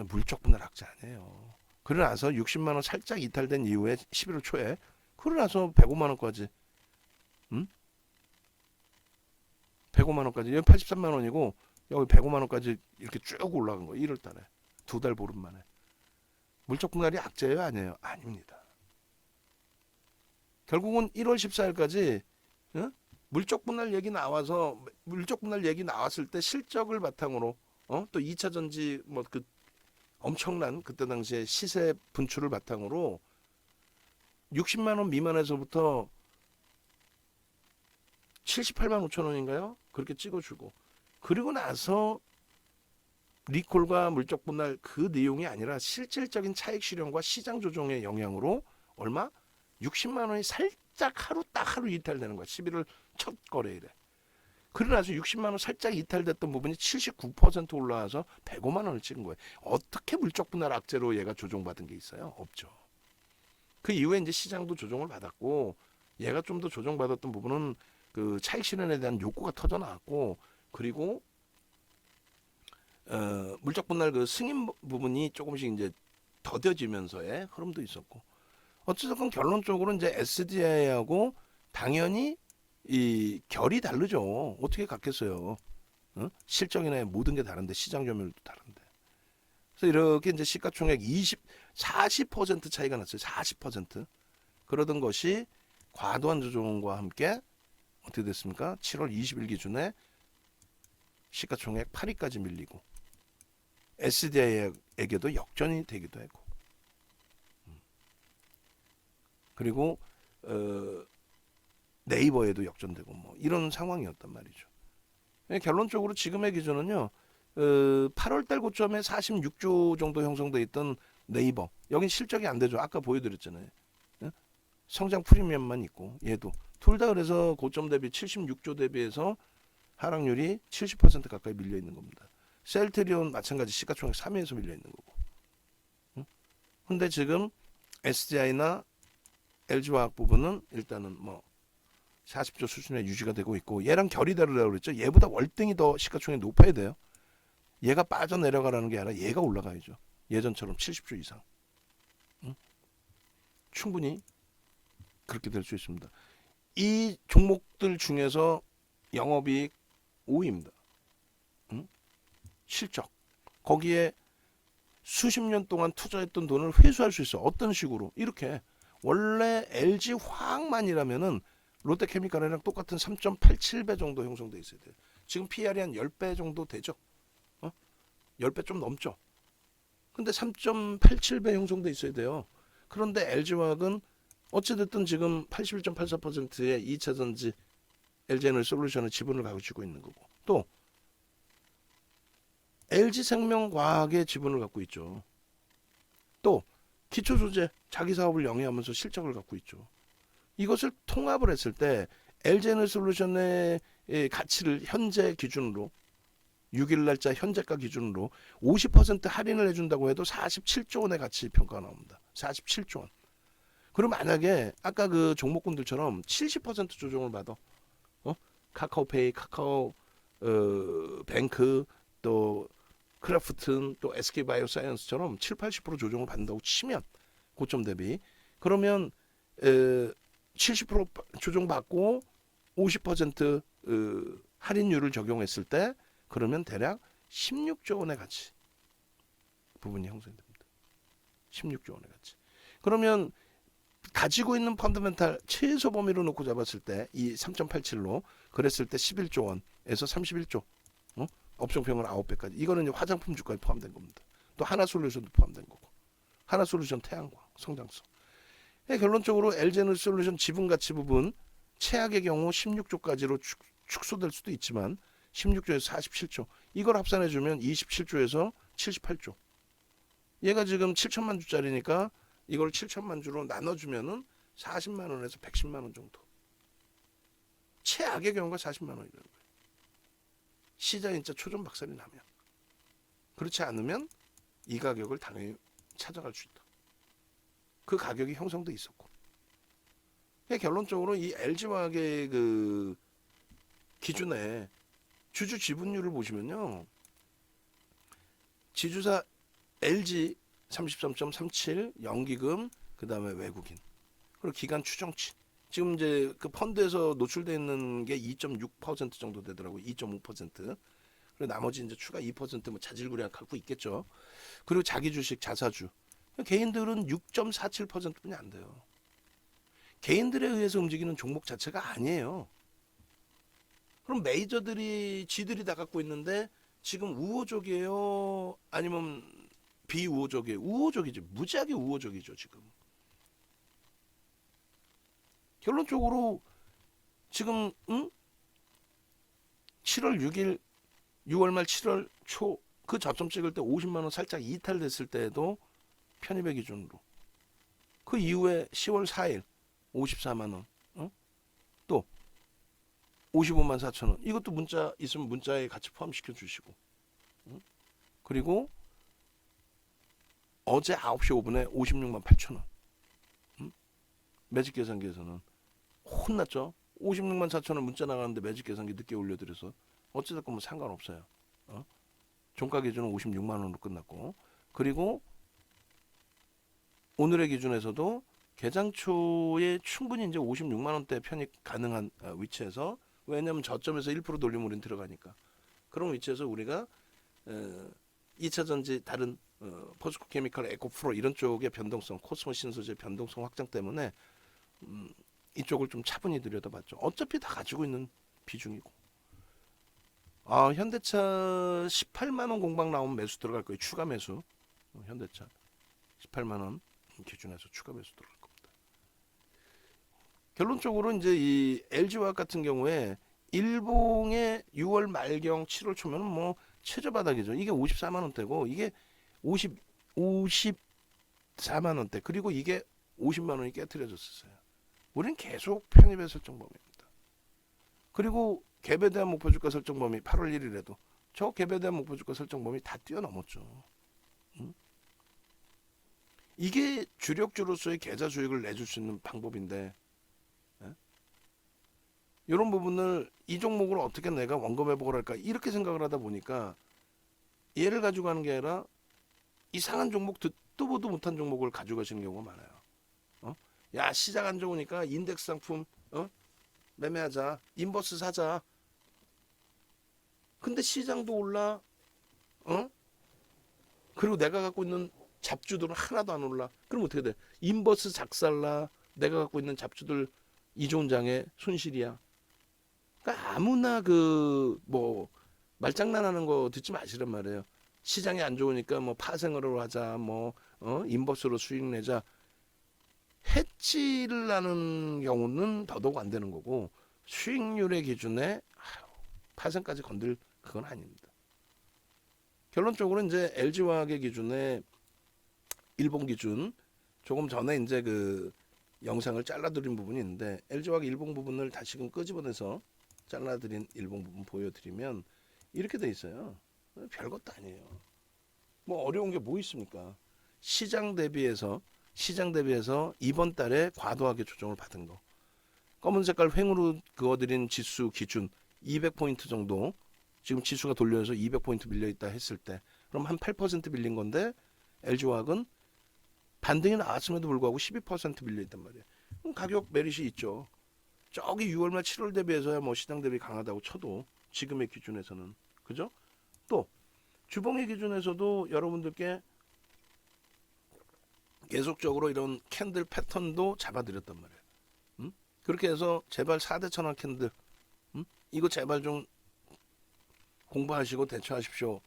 물적 분할 악재 아니에요. 그러고 나서 60만 원 살짝 이탈된 이후에 11월 초에 그러고 나서 105만 원까지 105만 원까지 여기 83만 원이고 여기 105만 원까지 이렇게 쭉 올라간 거예요. 1월 달에. 두 달 보름 만에. 물적 분할이 악재예요, 아니에요? 아닙니다. 결국은 1월 14일까지 물적 분할 얘기 나왔을 때 실적을 바탕으로 또 2차 전지 뭐 그 엄청난 그때 당시에 시세 분출을 바탕으로 60만 원 미만에서부터 78만 5천 원인가요? 그렇게 찍어주고 그리고 나서 리콜과 물적 분할 그 내용이 아니라 실질적인 차익 실현과 시장 조정의 영향으로 얼마? 60만 원이 살짝 하루 이탈되는 거야. 11월 첫 거래일에. 그러고 나서 60만 원 살짝 이탈됐던 부분이 79% 올라와서 105만 원을 찍은 거예요. 어떻게 물적 분할 악재로 얘가 조정받은 게 있어요? 없죠. 그 이후에 이제 시장도 조정을 받았고 얘가 좀 더 조정받았던 부분은 그 차익 실현에 대한 욕구가 터져 나왔고 그리고 물적 분할 그 승인 부분이 조금씩 이제 더뎌지면서의 흐름도 있었고 어쨌든 결론적으로 이제 SDI하고 당연히 이 결이 다르죠. 어떻게 같겠어요? 실적이나 모든 게 다른데 시장 점유율도 다른데. 그래서 이렇게 이제 시가총액 40% 차이가 났어요. 40%. 그러던 것이 과도한 조정과 함께 어떻게 됐습니까? 7월 20일 기준에 시가총액 8위까지 밀리고 SDI에게도 역전이 되기도 했고 그리고 네이버에도 역전되고 뭐 이런 상황이었단 말이죠. 결론적으로 지금의 기준은요. 8월달 고점에 46조 정도 형성돼 있던 네이버 여긴 실적이 안 되죠. 아까 보여드렸잖아요. 성장 프리미엄만 있고 얘도 둘 다 그래서 고점 대비 76조 대비해서 하락률이 70% 가까이 밀려 있는 겁니다. 셀트리온 마찬가지 시가총액 3위에서 밀려 있는 거고. 근데 지금 SDI나 LG화학 부분은 일단은 뭐 40조 수준에 유지가 되고 있고 얘랑 결이 다르다고 그랬죠. 얘보다 월등히 더 시가총액이 높아야 돼요. 얘가 빠져내려가라는 게 아니라 얘가 올라가야죠. 예전처럼 70조 이상. 충분히 그렇게 될 수 있습니다. 이 종목들 중에서 영업이익 5위입니다. 실적. 거기에 수십 년 동안 투자했던 돈을 회수할 수 있어. 어떤 식으로? 이렇게. 원래 LG 화학만이라면은 롯데케미칼이랑 똑같은 3.87배 정도 형성돼 있어야 돼요. 지금 PR이 한 10배 정도 되죠. 10배 좀 넘죠. 근데 3.87배 형성돼 있어야 돼요. 그런데 LG화학은 어찌됐든 지금 81.84%의 2차전지 LG에너지솔루션의 지분을 가지고 있는 거고, 또 LG생명과학의 지분을 갖고 있죠. 또 기초소재 자기 사업을 영위하면서 실적을 갖고 있죠. 이것을 통합을 했을 때 LG에너지솔루션의 가치를 현재 기준으로 6일 날짜 현재가 기준으로 50% 할인을 해준다고 해도 47조 원의 가치 평가가 나옵니다. 47조 원. 그럼 만약에 아까 그 종목군들처럼 70% 조정을 받아, 카카오페이, 카카오 뱅크, 또 크래프튼, 또 SK바이오사이언스처럼 7, 80% 조정을 받는다고 치면 고점 대비, 그러면 70% 조정받고 50% 할인율을 적용했을 때 그러면 대략 16조 원의 가치 부분이 형성됩니다. 16조 원의 가치. 그러면 가지고 있는 펀더멘탈 최소 범위로 놓고 잡았을 때 이 3.87로 그랬을 때 11조 원에서 31조, 업종평은 9배까지. 이거는 이제 화장품 주가에 포함된 겁니다. 또 하나솔루션도 포함된 거고, 하나솔루션 태양광 성장성. 결론적으로 LG에너지솔루션 지분 가치 부분 최악의 경우 16조까지로 축소될 수도 있지만 16조에서 47조, 이걸 합산해주면 27조에서 78조. 얘가 지금 7천만 주짜리니까 이걸 7천만 주로 나눠주면은 40만 원에서 110만 원 정도. 최악의 경우가 40만 원이라는 거예요. 시장이 진짜 초전박살이 나면. 그렇지 않으면 이 가격을 당연히 찾아갈 수 있다. 그 가격이 형성돼 있었고. 결론적으로 이 LG화학의 그 기준에 주주 지분율을 보시면요, 지주사 LG 33.37, 연기금, 그 다음에 외국인, 그리고 기간 추정치. 지금 이제 그 펀드에서 노출되어 있는 게 2.6% 정도 되더라고요. 2.5%. 그리고 나머지 이제 추가 2% 자질구레한 갖고 있겠죠. 그리고 자기 주식 자사주. 개인들은 6.47%뿐이 안 돼요. 개인들에 의해서 움직이는 종목 자체가 아니에요. 그럼 메이저들이 지들이 다 갖고 있는데 지금 우호적이에요? 아니면 비우호적이에요? 우호적이죠. 무지하게 우호적이죠, 지금. 결론적으로 지금 7월 6일, 6월 말 7월 초 그 저점 찍을 때 50만 원 살짝 이탈됐을 때에도 편입의 기준으로, 그 이후에 10월 4일 54만 원, 또 55만 4천 원, 이것도 문자 있으면 문자에 같이 포함시켜 주시고, 그리고 어제 9시 5분에 56만 8천 원, 매직 계산기에서는 혼났죠. 56만 4천 원 문자 나가는데 매직 계산기 늦게 올려드려서 어찌됐건 뭐 상관없어요. 종가 기준은 56만 원으로 끝났고, 그리고 오늘의 기준에서도 개장 초에 충분히 이제 56만 원대 편입 가능한 위치에서, 왜냐하면 저점에서 1% 돌림 우린 들어가니까, 그런 위치에서 우리가 2차 전지 다른 포스코 케미칼, 에코프로 이런 쪽의 변동성, 코스모 신소재 변동성 확장 때문에 이쪽을 좀 차분히 들여다봤죠. 어차피 다 가지고 있는 비중이고. 현대차 18만 원 공방 나오면 매수 들어갈 거예요. 추가 매수. 현대차 18만 원 기준에서 추가 매수 들어갈 겁니다. 결론적으로 이제 이 LG화학 같은 경우에 일봉의 6월 말경 7월 초면 뭐 최저 바닥이죠. 이게 54만 원대고 이게 54만 원대, 그리고 이게 50만 원이 깨트려졌었어요. 우리는 계속 편입의 설정 범위입니다. 그리고 갭에 대한 목표주가 설정 범위 8월 1일에도 저 갭에 대한 목표주가 설정 범위 다 뛰어넘었죠. 이게 주력주로서의 계좌 주익을 내줄 수 있는 방법인데, 이런 부분을 이 종목을 어떻게 내가 원금 회복을 할까 이렇게 생각을 하다 보니까 얘를 가지고 가는 게 아니라 이상한 종목, 듣도 보도 못한 종목을 가져가시는 경우가 많아요. 야, 시장 안 좋으니까 인덱스 상품 매매하자, 인버스 사자. 근데 시장도 올라, 그리고 내가 갖고 있는 잡주들은 하나도 안 올라. 그럼 어떻게 돼? 인버스 작살나. 내가 갖고 있는 잡주들 이존장애 손실이야. 그러니까 아무나 그 뭐 말장난하는 거 듣지 마시란 말이에요. 시장이 안 좋으니까 뭐 파생으로 하자, 뭐 인버스로 수익 내자. 해지를 하는 경우는 더더욱 안 되는 거고 수익률의 기준에 파생까지 건들 그건 아닙니다. 결론적으로 이제 LG화학의 기준에 일본 기준 조금 전에 이제 그 영상을 잘라드린 부분이 있는데 LG화학 일본 부분을 다시금 끄집어내서 잘라드린 일본 부분 보여드리면 이렇게 돼 있어요. 별것도 아니에요. 뭐 어려운 게 뭐 있습니까? 시장 대비해서 이번 달에 과도하게 조정을 받은 거. 검은 색깔 횡으로 그어드린 지수 기준 200포인트 정도 지금 지수가 돌려서 200포인트 밀려있다 했을 때 그럼 한 8% 밀린 건데 LG화학은 반등이 나왔음에도 불구하고 12% 밀려있단 말이에요. 그럼 가격 메리시 있죠. 저기 6월 말 7월 대비해서야 뭐 시장 대비 강하다고 쳐도 지금의 기준에서는 그죠? 또 주봉의 기준에서도 여러분들께 계속적으로 이런 캔들 패턴도 잡아드렸단 말이에요. 그렇게 해서 제발 4대 천원 캔들 이거 제발 좀 공부하시고 대처하십시오.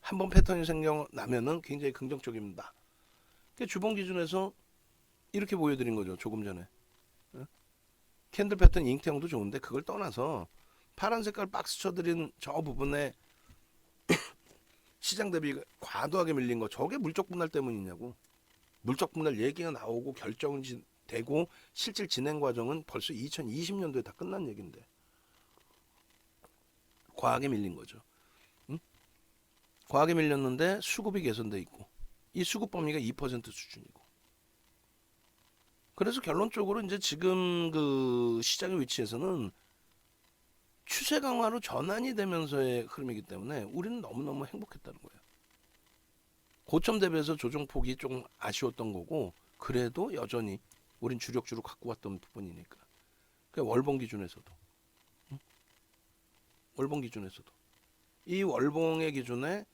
한번 패턴이 생겨나면은 굉장히 긍정적입니다. 주봉 기준에서 이렇게 보여드린 거죠. 조금 전에. 캔들 패턴 잉태형도 좋은데 그걸 떠나서 파란 색깔 박스 쳐드린 저 부분에 시장 대비 과도하게 밀린 거 저게 물적 분할 때문이냐고. 물적 분할 얘기가 나오고 결정은 되고 실질 진행 과정은 벌써 2020년도에 다 끝난 얘기인데 과하게 밀린 거죠. 응? 과하게 밀렸는데 수급이 개선돼 있고 이 수급 범위가 2% 수준이고 그래서 결론적으로 이제 지금 그 시장의 위치에서는 추세 강화로 전환이 되면서의 흐름이기 때문에 우리는 너무너무 행복했다는 거예요. 고점 대비해서 조정폭이 좀 아쉬웠던 거고 그래도 여전히 우린 주력주로 갖고 왔던 부분이니까. 그러니까 월봉 기준에서도 월봉 기준에서도 이 월봉의 기준에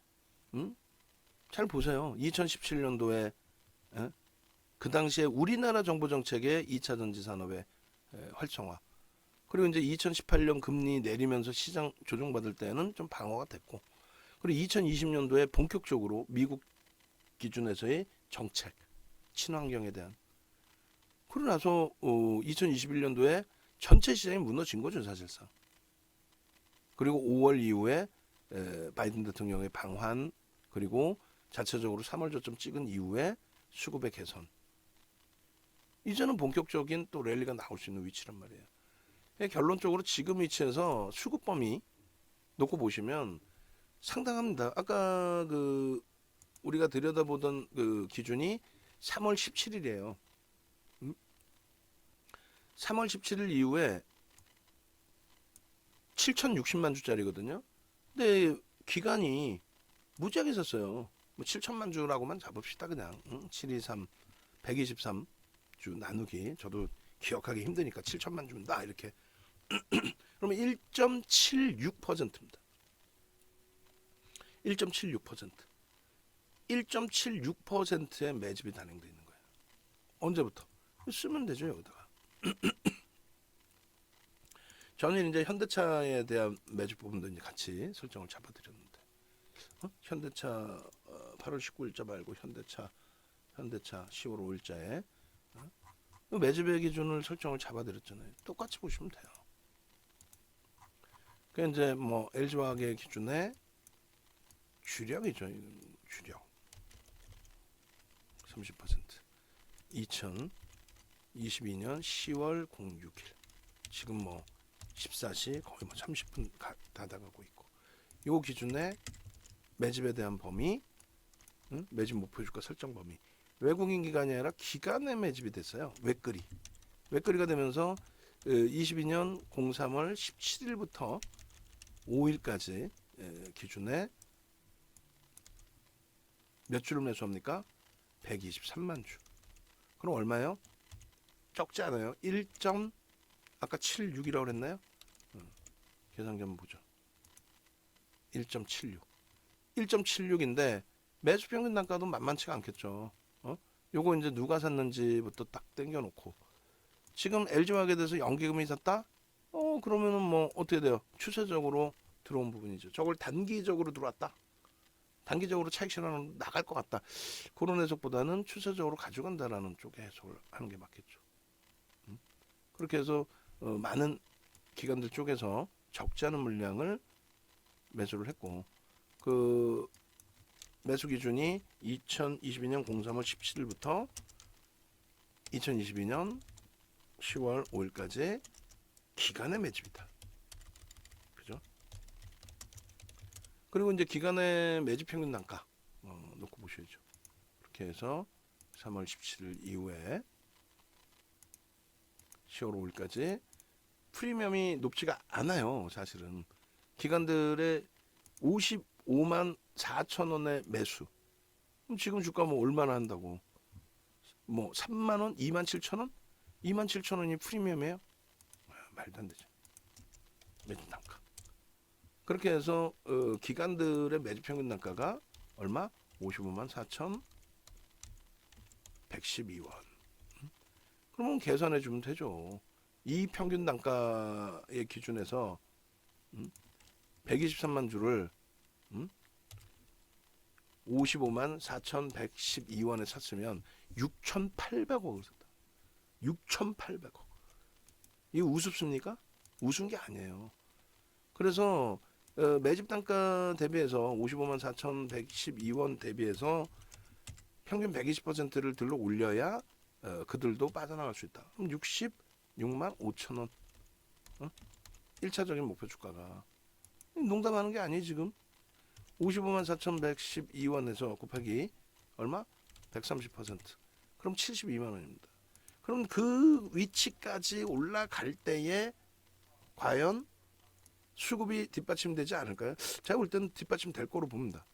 잘 보세요. 2017년도에 그 당시에 우리나라 정부 정책의 2차 전지 산업의 활성화 그리고 이제 2018년 금리 내리면서 시장 조정받을 때는 좀 방어가 됐고 그리고 2020년도에 본격적으로 미국 기준에서의 정책 친환경에 대한 그러고 나서 2021년도에 전체 시장이 무너진 거죠 사실상. 그리고 5월 이후에 바이든 대통령의 방한 그리고 자체적으로 3월 저점 찍은 이후에 수급의 개선 이제는 본격적인 또 랠리가 나올 수 있는 위치란 말이에요. 결론적으로 지금 위치에서 수급 범위 놓고 보시면 상당합니다. 아까 그 우리가 들여다보던 그 기준이 3월 17일이에요. 3월 17일 이후에 7,060만 주짜리거든요. 근데 기간이 무지하게 있었어요. 뭐 7천만 주라고만 잡읍시다 그냥. 723, 123주 나누기. 저도 기억하기 힘드니까 7천만 주다 이렇게. 그러면 1.76%입니다. 1.76%. 1.76%의 매집이 단행되어 있는 거예요. 언제부터? 쓰면 되죠 여기다가. 저는 이제 현대차에 대한 매집 부분도 이제 같이 설정을 잡아드렸는데 현대차 8월 19일자 말고 현대차 10월 5일자에 매집의 기준을 설정을 잡아드렸잖아요. 똑같이 보시면 돼요. 그 이제 뭐 LG화학의 기준에 주력이죠. 주력 30% 2022년 10월 06일 지금 뭐 14시 거의 뭐 30분 다 다가고 있고 요 기준에 매집에 대한 범위 매집 목표 주가 설정 범위 외국인 기간이 아니라 기간에 매집이 됐어요. 외끌이가 되면서 22년 03월 17일부터 5일까지 기준에 몇 주를 매수합니까? 123만 주. 그럼 얼마예요? 적지 않아요. 1. 아까 76이라고 그랬나요? 계산기 한번 보죠. 1.76. 1.76인데 매수 평균 단가도 만만치가 않겠죠. 요거 이제 누가 샀는지부터 딱 땡겨놓고 지금 LG화학에 대해서 연기금이 샀다? 그러면은 뭐 어떻게 돼요? 추세적으로 들어온 부분이죠. 저걸 단기적으로 들어왔다. 단기적으로 차익 실현은 나갈 것 같다. 그런 해석보다는 추세적으로 가져간다라는 쪽에 해석을 하는 게 맞겠죠. 그렇게 해서 많은 기관들 쪽에서 적지 않은 물량을 매수를 했고, 그 매수 기준이 2022년 03월 17일부터 2022년 10월 5일까지 기간의 매집이다. 그죠? 그리고 이제 기간의 매집 평균 단가 놓고 보셔야죠. 그렇게 해서 3월 17일 이후에 10월 5일까지 프리미엄이 높지가 않아요. 사실은 기관들의 55만 4천 원의 매수. 그럼 지금 주가 뭐 얼마나 한다고? 뭐 3만 원, 2만 7천 원? 2만 7천 원이 프리미엄이에요? 말도 안 되죠. 매집 단가. 그렇게 해서 기관들의 매집 평균 단가가 얼마? 55만 4천 112원. 그러면 계산해 주면 되죠. 이 평균 단가의 기준에서 123만 주를 55만 4,112원에 샀으면 6,800억을 샀다. 6,800억. 이거 우습습니까? 우스운 게 아니에요. 그래서 매집 단가 대비해서 55만 4,112원 대비해서 평균 120%를 들러 올려야 그들도 빠져나갈 수 있다. 그럼 66만 5천 원. 1차적인 목표 주가가. 농담하는 게 아니에요 지금. 55만 4,112원에서 곱하기 얼마? 130%. 그럼 72만 원입니다. 그럼 그 위치까지 올라갈 때에 과연 수급이 뒷받침되지 않을까요? 제가 볼 때는 뒷받침될 거로 봅니다.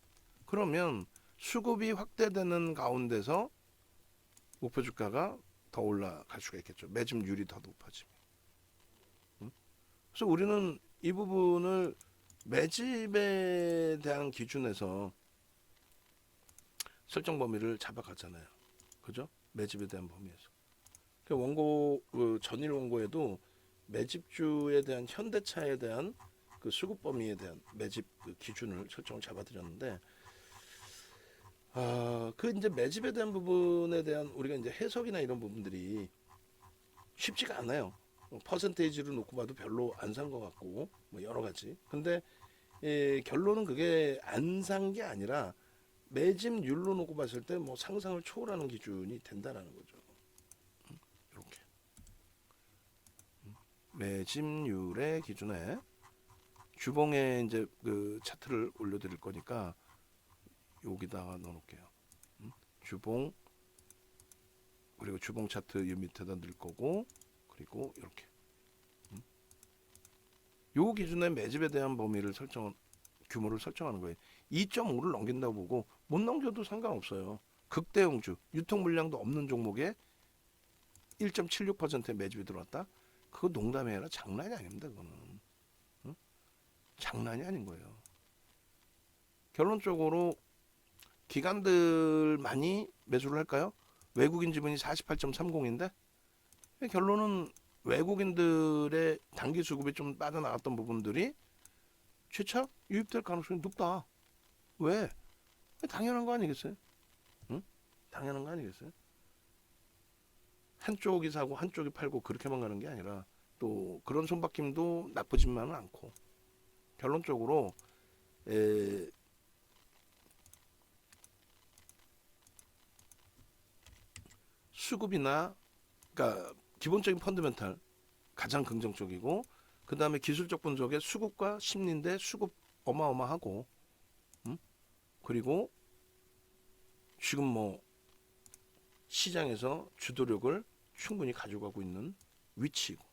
그러면 수급이 확대되는 가운데서 목표 주가가 더 올라갈 수가 있겠죠. 매집률이 더 높아지면. 그래서 우리는 이 부분을 매집에 대한 기준에서 설정 범위를 잡아갔잖아요. 그죠? 매집에 대한 범위에서. 그 원고 전일 원고에도 매집주에 대한 현대차에 대한 그 수급 범위에 대한 매집 그 기준을 설정을 잡아드렸는데, 그 이제 매집에 대한 부분에 대한 우리가 이제 해석이나 이런 부분들이 쉽지가 않아요. 퍼센테이지를 놓고 봐도 별로 안 산 것 같고 뭐 여러 가지. 근데 결론은 그게 안 산 게 아니라 매집률로 놓고 봤을 때 뭐 상상을 초월하는 기준이 된다라는 거죠. 이렇게 매집률의 기준에 주봉에 이제 그 차트를 올려드릴 거니까 여기다가 넣어놓을게요. 주봉 그리고 주봉 차트 이 밑에다 넣을 거고, 그리고 이렇게 요 기준의 매집에 대한 범위를 규모를 설정하는 거예요. 2.5를 넘긴다고 보고 못 넘겨도 상관없어요. 극대형주 유통 물량도 없는 종목에 1.76%의 매집이 들어왔다. 그거 농담이 아니라 장난이 아닙니다. 그거는 장난이 아닌 거예요. 결론적으로 기관들 많이 매수를 할까요? 외국인 지분이 48.30인데 결론은 외국인들의 단기 수급이 좀 빠져나갔던 부분들이 최차 유입될 가능성이 높다. 왜? 당연한 거 아니겠어요? 응? 당연한 거 아니겠어요? 한쪽이 사고 한쪽이 팔고 그렇게만 가는 게 아니라 또 그런 손바뀜도 나쁘지만은 않고, 결론적으로 수급이나 그러니까 기본적인 펀더멘탈 가장 긍정적이고, 그 다음에 기술적 분석의 수급과 심리인데 수급 어마어마하고, 그리고 지금 뭐 시장에서 주도력을 충분히 가져가고 있는 위치이고,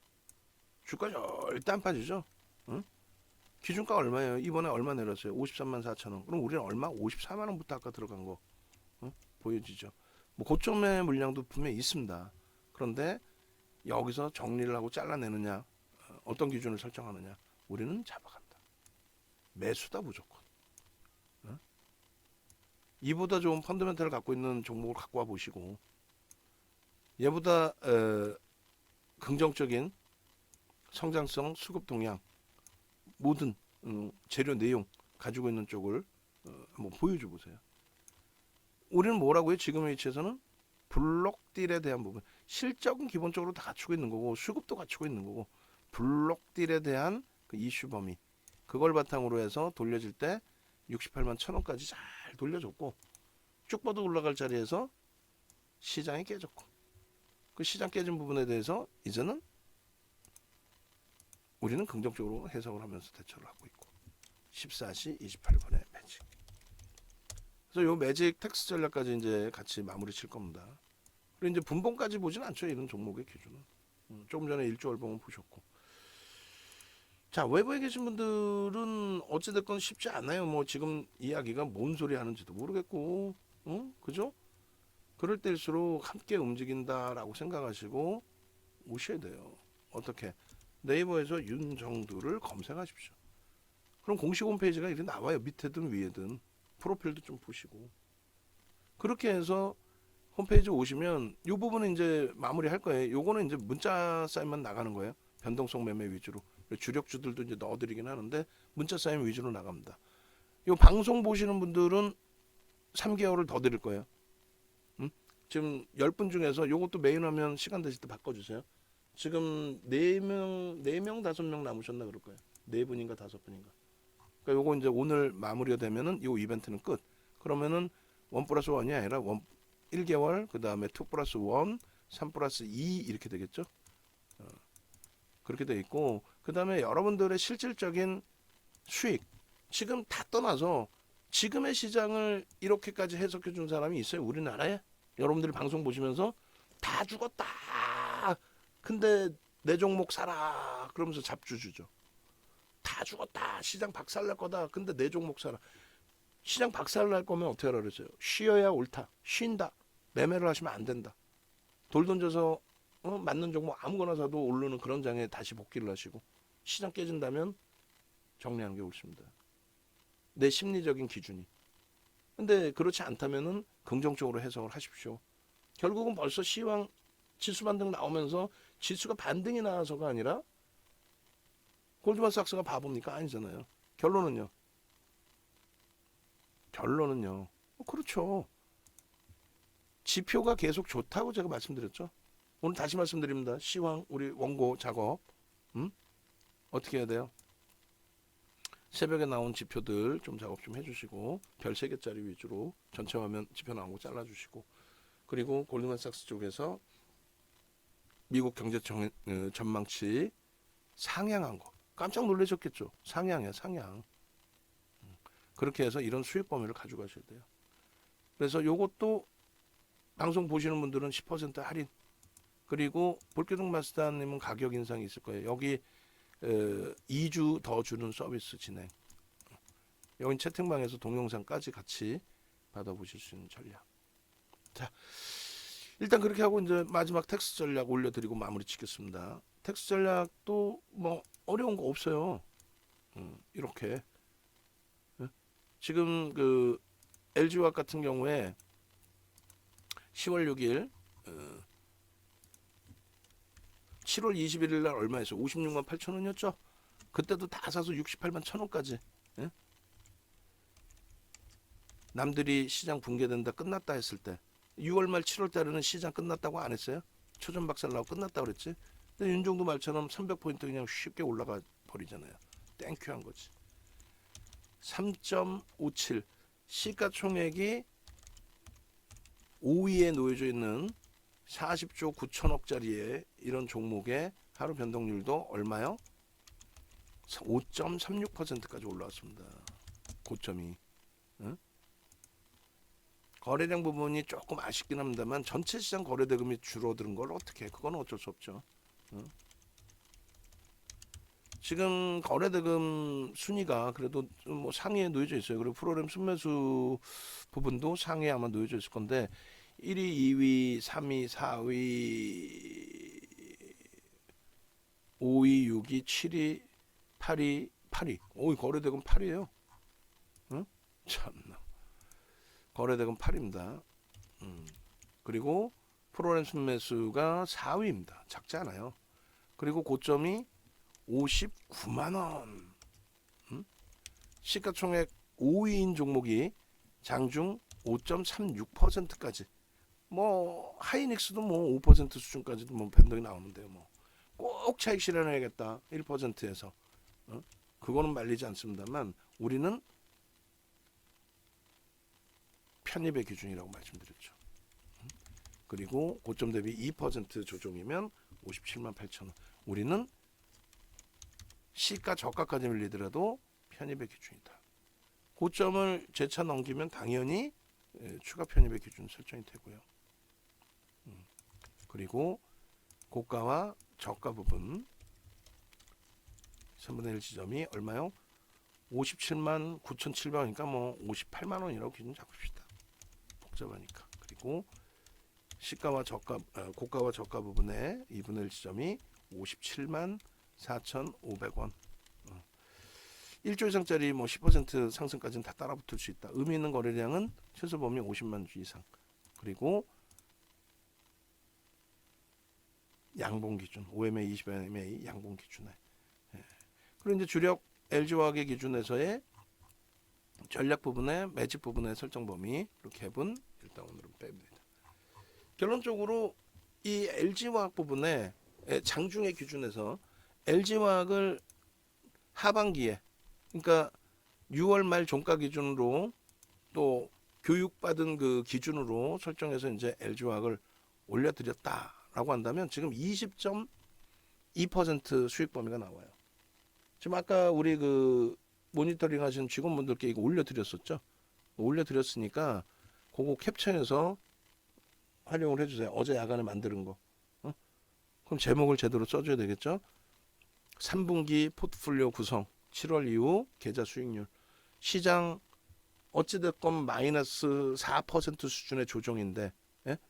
주가 절대 안 빠지죠. 응? 기준가 얼마예요? 이번에 얼마 내렸어요? 53만 4천 원. 그럼 우리는 얼마? 54만 원부터 아까 들어간 거 보여지죠. 뭐 고점의 물량도 분명히 있습니다. 그런데 여기서 정리를 하고 잘라내느냐, 어떤 기준을 설정하느냐, 우리는 잡아간다. 매수다 무조건. 이보다 좋은 펀더멘탈을 갖고 있는 종목을 갖고 와 보시고, 얘보다 긍정적인 성장성, 수급 동향, 모든 재료 내용 가지고 있는 쪽을 한번 보여줘 보세요. 우리는 뭐라고 해요? 지금의 위치에서는 블록딜에 대한 부분, 실적은 기본적으로 다 갖추고 있는 거고 수급도 갖추고 있는 거고, 블록딜에 대한 그 이슈 범위, 그걸 바탕으로 해서 돌려질 때 68만 1,000원까지 잘 돌려줬고, 쭉 뻗어 올라갈 자리에서 시장이 깨졌고, 그 시장 깨진 부분에 대해서 이제는 우리는 긍정적으로 해석을 하면서 대처를 하고 있고, 14시 28분에 매직. 그래서 요 매직 텍스 전략까지 이제 같이 마무리 칠 겁니다. 그리고 이제 분봉까지 보진 않죠, 이런 종목의 기준은. 조금 전에 일조월봉은 보셨고. 자, 외부에 계신 분들은 어찌됐건 쉽지 않아요. 뭐 지금 이야기가 뭔 소리 하는지도 모르겠고, 그죠? 그럴 때일수록 함께 움직인다라고 생각하시고 오셔야 돼요. 어떻게? 네이버에서 윤정두를 검색하십시오. 그럼 공식 홈페이지가 이렇게 나와요. 밑에든 위에든. 프로필도 좀 보시고. 그렇게 해서 홈페이지 오시면 이 부분은 이제 마무리할 거예요. 요거는 이제 문자 사인만 나가는 거예요. 변동성 매매 위주로. 주력주들도 이제 넣어드리긴 하는데 문자 사인 위주로 나갑니다. 이 방송 보시는 분들은 3개월을 더 드릴 거예요. 지금 10분 중에서 요것도 메인 화면 시간 되실 때 바꿔주세요. 지금 4명, 5명 남으셨나 그럴 거예요. 4분인가 5분인가. 그러니까 요거 이제 오늘 마무리가 되면은 요 이벤트는 끝. 그러면은 1+1이 아니라 1개월, 그 다음에 2+1, 3+2 이렇게 되겠죠. 그렇게 돼 있고, 그 다음에 여러분들의 실질적인 수익, 지금 다 떠나서 지금의 시장을 이렇게까지 해석해 준 사람이 있어요, 우리나라에? 여러분들이 방송 보시면서 다 죽었다, 근데 내 종목 사라 그러면서 잡주 주죠. 다 죽었다, 시장 박살날 거다, 근데 내 종목 사라. 시장 박살날 거면 어떻게 하라 그랬어요? 쉬어야 옳다, 쉰다, 매매를 하시면 안 된다. 돌 던져서 맞는 종목 아무거나 사도 오르는 그런 장에 다시 복귀를 하시고, 시장 깨진다면 정리하는 게 옳습니다. 내 심리적인 기준이. 근데 그렇지 않다면은 긍정적으로 해석을 하십시오. 결국은 벌써 시황 지수 반등 나오면서 지수가 반등이 나와서가 아니라 골드만삭스가 바보입니까? 아니잖아요. 결론은요. 그렇죠. 지표가 계속 좋다고 제가 말씀드렸죠. 오늘 다시 말씀드립니다. 시황 우리 원고 작업 어떻게 해야 돼요? 새벽에 나온 지표들 좀 작업 좀 해주시고, 별 3개짜리 위주로 전체 화면 지표 나온 거 잘라주시고, 그리고 골드만삭스 쪽에서 미국 경제 전망치 상향한 거 깜짝 놀라셨겠죠. 상향이야, 상향. 그렇게 해서 이런 수익 범위를 가져가셔야 돼요. 그래서 요것도 방송 보시는 분들은 10% 할인, 그리고 볼기둥 마스터님은 가격 인상이 있을 거예요. 여기 2주 더 주는 서비스 진행. 여기 채팅방에서 동영상까지 같이 받아보실 수 있는 전략. 자, 일단 그렇게 하고 이제 마지막 텍스 전략 올려드리고 마무리 짓겠습니다. 텍스 전략도 뭐 어려운 거 없어요. 이렇게 지금 그 LG화학 같은 경우에 10월 6일 7월 21일 날 얼마였어요? 56만 8천 원이었죠? 그때도 다 사서 68만 1천 원까지. 예? 남들이 시장 붕괴된다 끝났다 했을 때 6월 말 7월 달에는 시장 끝났다고 안 했어요? 초전 박살 나고 끝났다고 그랬지? 근데 윤종도 말처럼 300포인트 그냥 쉽게 올라가 버리잖아요. 땡큐 한 거지. 3.57 시가총액이 5위에 놓여져 있는 40조 9천억짜리의 이런 종목의 하루 변동률도 얼마요? 5.36%까지 올라왔습니다. 고점이. 응? 거래량 부분이 조금 아쉽긴 합니다만 전체 시장 거래대금이 줄어드는 걸 어떻게 해? 그건 어쩔 수 없죠. 응? 지금 거래대금 순위가 그래도 뭐 상위에 놓여져 있어요. 그리고 프로그램 순매수 부분도 상위에 아마 놓여져 있을 건데 1위, 2위, 3위, 4위, 5위, 6위, 7위, 8위, 8위. 오, 거래대금 8위에요. 응? 참나. 거래대금 8입니다. 그리고 프로그램 순매수가 4위입니다. 작지 않아요. 그리고 고점이 59만 원. 시가총액 5위인 종목이 장중 5.36%까지, 뭐 하이닉스도 뭐 5% 수준까지도 뭐 변동이 나오는데요. 뭐 꼭 차익 실현해야겠다 1%에서 그거는 말리지 않습니다만 우리는 편입의 기준이라고 말씀드렸죠. 그리고 고점 대비 2% 조정이면 57만 8천 원. 우리는 시가 저가까지 밀리더라도 편입의 기준이다. 고점을 재차 넘기면 당연히 추가 편입의 기준 설정이 되고요. 그리고 고가와 저가 부분 3분의 1 지점이 얼마요? 57만 9,700원이니까 뭐 58만 원이라고 기준 잡읍시다. 복잡하니까. 그리고 시가와 저가, 고가와 저가 부분의 2분의 1 지점이 57만 4,500원. 1조 이상짜리 뭐 10% 상승까지는 다 따라붙을 수 있다. 의미 있는 거래량은 최소 범위 50만 주 이상. 그리고 양봉 기준, OMA, 20MA 양봉 기준에. 그리고 이제 주력 LG화학의 기준에서의 전략 부분의 매집 부분의 설정 범위 이렇게 해본 일단 오늘은 뺍니다. 결론적으로 이 LG화학 부분에 장중의 기준에서 LG화학을 하반기에, 그러니까 6월 말 종가 기준으로 또 교육받은 그 기준으로 설정해서 이제 LG화학을 올려드렸다라고 한다면 지금 20.2% 수익 범위가 나와요. 지금 아까 우리 그 모니터링 하시는 직원분들께 이거 올려드렸었죠. 올려드렸으니까 그거 캡처해서 활용을 해주세요. 어제 야간에 만드는 거. 그럼 제목을 제대로 써줘야 되겠죠. 3분기 포트폴리오 구성 7월 이후 계좌 수익률 시장 어찌됐건 마이너스 4% 수준의 조정인데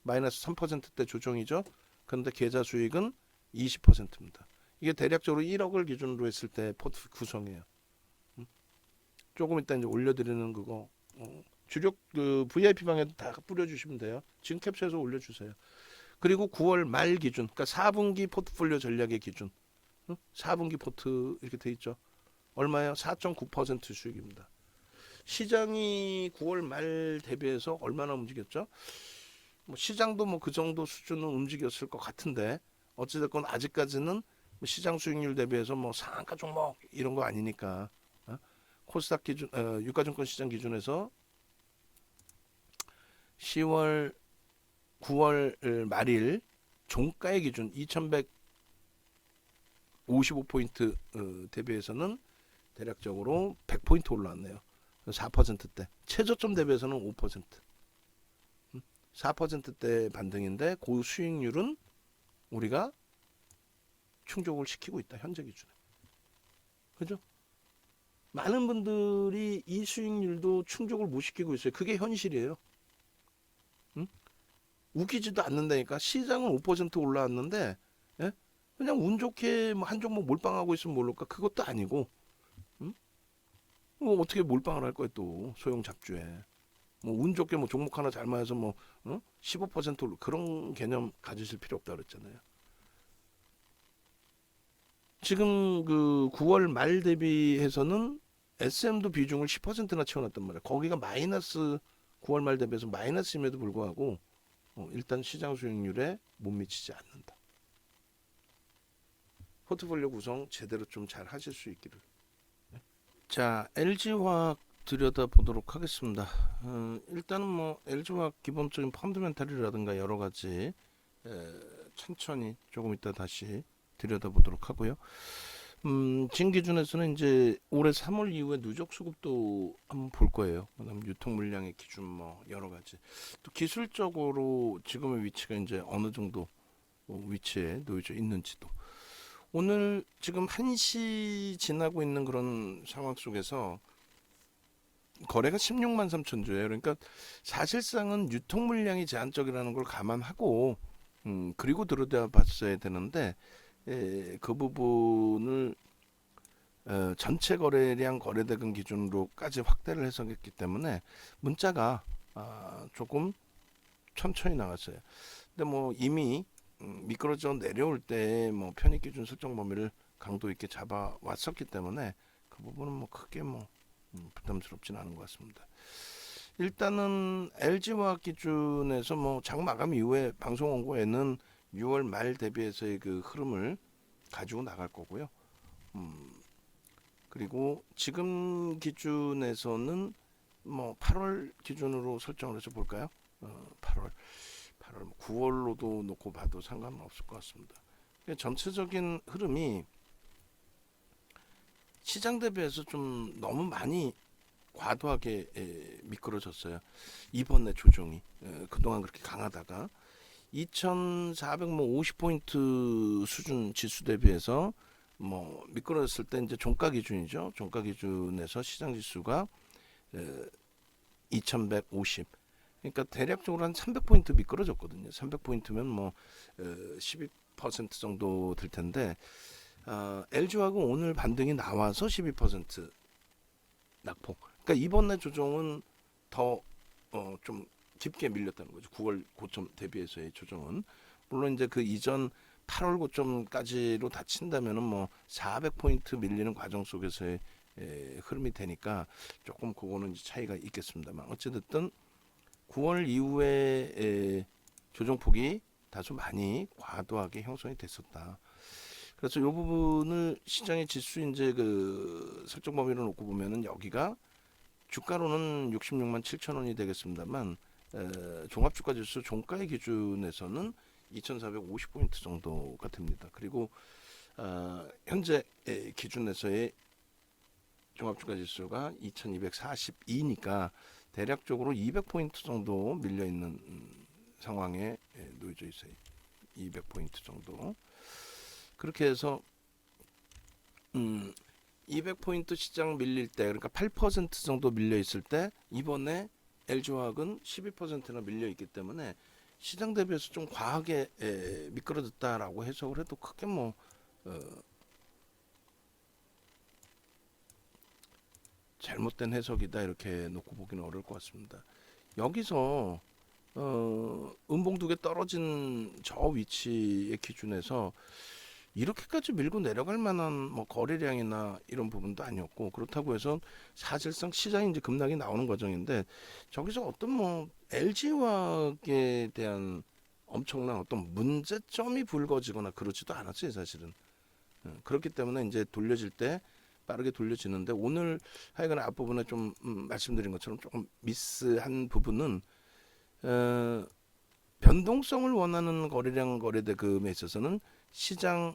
마이너스 3%대 조정이죠. 그런데 계좌 수익은 20%입니다. 이게 대략적으로 1억을 기준으로 했을 때 포트 구성이에요. 조금 이따 이제 올려드리는 그거 주력 그 VIP 방에도 다 뿌려주시면 돼요. 지금 캡처해서 올려주세요. 그리고 9월 말 기준, 그러니까 4분기 포트폴리오 전략의 기준, 4분기 포트 이렇게 돼 있죠. 얼마예요? 4.9% 수익입니다. 시장이 9월 말 대비해서 얼마나 움직였죠? 뭐 시장도 뭐 그 정도 수준은 움직였을 것 같은데 어찌됐건 아직까지는 시장 수익률 대비해서 뭐 상한가 종목 이런 거 아니니까 코스닥 기준, 유가증권 시장 기준에서 10월 9월 말일 종가의 기준 2155포인트 대비해서는 대략적으로 100포인트 올라왔네요. 4%대. 최저점 대비해서는 5%. 4%대 반등인데 그 수익률은 우리가 충족을 시키고 있다. 현재 기준에. 그죠? 많은 분들이 이 수익률도 충족을 못 시키고 있어요. 그게 현실이에요. 응? 웃기지도 않는다니까. 시장은 5% 올라왔는데 예? 그냥 운 좋게 뭐 한 종목 몰빵하고 있으면 모를까. 그것도 아니고 응? 뭐 어떻게 몰빵을 할 거야 또 소형 잡주에. 뭐 운 좋게 뭐 종목 하나 잘 맞아서 뭐 15% 올라 그런 개념 가지실 필요 없다 그랬잖아요. 지금 그 9월 말 대비해서는 SM도 비중을 10%나 채워놨단 말이야. 거기가 마이너스 9월 말 대비해서 마이너스임에도 불구하고 일단 시장 수익률에 못 미치지 않는다. 포트폴리오 구성 제대로 좀 잘 하실 수 있기를. 자, LG화학 들여다보도록 하겠습니다. 일단은 뭐 LG화학 기본적인 펀더멘탈이라든가 여러 가지 천천히 조금 이따 다시 들여다보도록 하고요. 지금 기준에서는 이제 올해 3월 이후에 누적 수급도 한번 볼 거예요. 그다음 유통 물량의 기준 뭐 여러 가지. 또 기술적으로 지금의 위치가 이제 어느 정도 위치에 놓여져 있는지도. 오늘 지금 1시 지나고 있는 그런 상황 속에서 거래가 16만 3천 주예요. 그러니까 사실상은 유통 물량이 제한적이라는 걸 감안하고 그리고 들여다봤어야 되는데 그 부분을 전체 거래량 거래대금 기준으로까지 확대를 해석했기 때문에 문자가 조금 천천히 나갔어요. 근데 뭐 이미 미끄러져 내려올 때 뭐 편입 기준 설정 범위를 강도 있게 잡아 왔었기 때문에 그 부분은 뭐 크게 뭐 부담스럽진 않은 것 같습니다. 일단은 LG화학 기준에서 뭐 장 마감 이후에 방송 원고에는 6월 말 대비해서의 그 흐름을 가지고 나갈 거고요. 그리고 지금 기준에서는 뭐 8월 기준으로 설정을 해서 볼까요? 8월 9월로도 놓고 봐도 상관은 없을 것 같습니다. 전체적인 흐름이 시장 대비해서 좀 너무 많이 과도하게 미끄러졌어요. 이번에 조정이 그동안 그렇게 강하다가 2,450포인트 수준 지수 대비해서 뭐 미끄러졌을 때 이제 종가 기준이죠. 종가 기준에서 시장 지수가 2,150. 그러니까 대략적으로 한 300포인트 미끄러졌거든요. 300포인트면 뭐 12% 정도 될 텐데 LG화학은 오늘 반등이 나와서 12% 낙폭. 그러니까 이번에 조정은 더 좀 깊게 밀렸다는 거죠. 9월 고점 대비해서의 조정은 물론 이제 그 이전 8월 고점까지로 다 친다면은 뭐 400포인트 밀리는 과정 속에서의 흐름이 되니까 조금 그거는 이제 차이가 있겠습니다만 어찌됐든 9월 이후에 조정폭이 다소 많이 과도하게 형성이 됐었다. 그래서 이 부분을 시장의 지수 이제 그 설정 범위로 놓고 보면은 여기가 주가로는 66만 7천 원이 되겠습니다만 종합주가 지수 종가의 기준에서는 2,450포인트 정도가 됩니다. 그리고 현재 기준에서의 종합주가 지수가 2,242니까 대략적으로 200포인트 정도 밀려 있는 상황에 놓여져 있어요. 200포인트 정도. 그렇게 해서 200포인트 시장 밀릴 때 그러니까 8% 정도 밀려 있을 때 이번에 LG화학은 12%나 밀려 있기 때문에 시장 대비해서 좀 과하게 미끄러졌다라고 해석을 해도 크게 뭐 잘못된 해석이다 이렇게 놓고 보기는 어려울 것 같습니다. 여기서 음봉 두 개 떨어진 저 위치의 기준에서 이렇게까지 밀고 내려갈 만한 뭐 거래량이나 이런 부분도 아니었고 그렇다고 해서 사실상 시장이 이제 급락이 나오는 과정인데 저기서 어떤 뭐 LG화학에 대한 엄청난 어떤 문제점이 불거지거나 그러지도 않았어요 사실은. 그렇기 때문에 이제 돌려질 때 빠르게 돌려지는데 오늘 하여간 앞부분에 좀 말씀드린 것처럼 조금 미스한 부분은 변동성을 원하는 거래량 거래대금에 있어서는 시장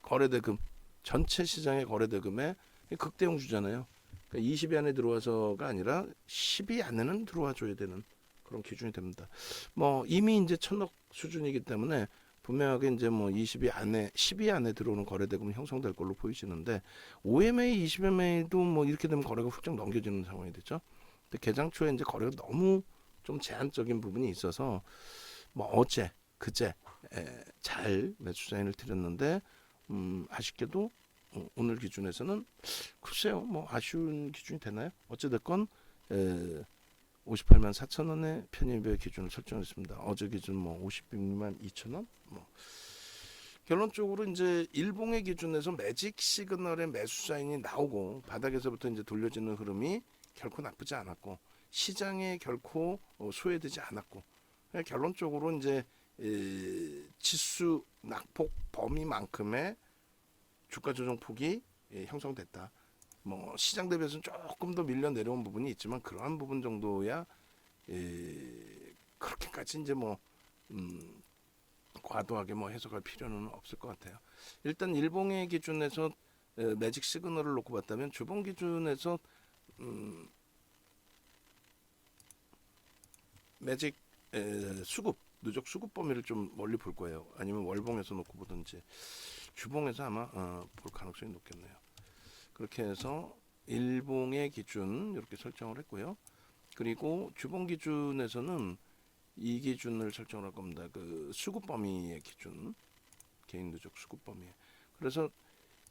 거래대금 전체 시장의 거래대금에 극대용주잖아요. 그러니까 20위 안에 들어와서가 아니라 10위 안에는 들어와 줘야 되는 그런 기준이 됩니다. 뭐 이미 이제 천억 수준이기 때문에 분명하게 이제 뭐 20위 안에 10위 안에 들어오는 거래대금은 형성될 걸로 보이시는데 OMA, 20MA도 뭐 이렇게 되면 거래가 훌쩍 넘겨지는 상황이 됐죠. 근데 개장 초에 이제 거래가 너무 좀 제한적인 부분이 있어서 뭐 어제 그제 잘 매수 사인을 드렸는데 아쉽게도 오늘 기준에서는 글쎄요 뭐 아쉬운 기준이 되나요? 어찌됐건 58만 4천 원의 편입의 기준을 설정했습니다. 어제 기준 뭐 56만 2천 원. 뭐 결론적으로 이제 일봉의 기준에서 매직 시그널의 매수 사인이 나오고 바닥에서부터 이제 돌려지는 흐름이 결코 나쁘지 않았고 시장에 결코 소외되지 않았고 결론적으로 이제 지수 낙폭 범위만큼의 주가 조정 폭이 형성됐다. 뭐 시장 대비해서는 조금 더 밀려 내려온 부분이 있지만 그러한 부분 정도야 그렇게까지 이제 뭐 과도하게 뭐 해석할 필요는 없을 것 같아요. 일단 일봉의 기준에서 매직 시그널을 놓고 봤다면 주봉 기준에서 매직 수급 누적 수급 범위를 좀 멀리 볼 거예요. 아니면 월봉에서 놓고 보든지 주봉에서 아마 볼 가능성이 높겠네요. 그렇게 해서 일봉의 기준 이렇게 설정을 했고요. 그리고 주봉 기준에서는 이 기준을 설정할 겁니다. 그 수급 범위의 기준, 개인 누적 수급 범위. 그래서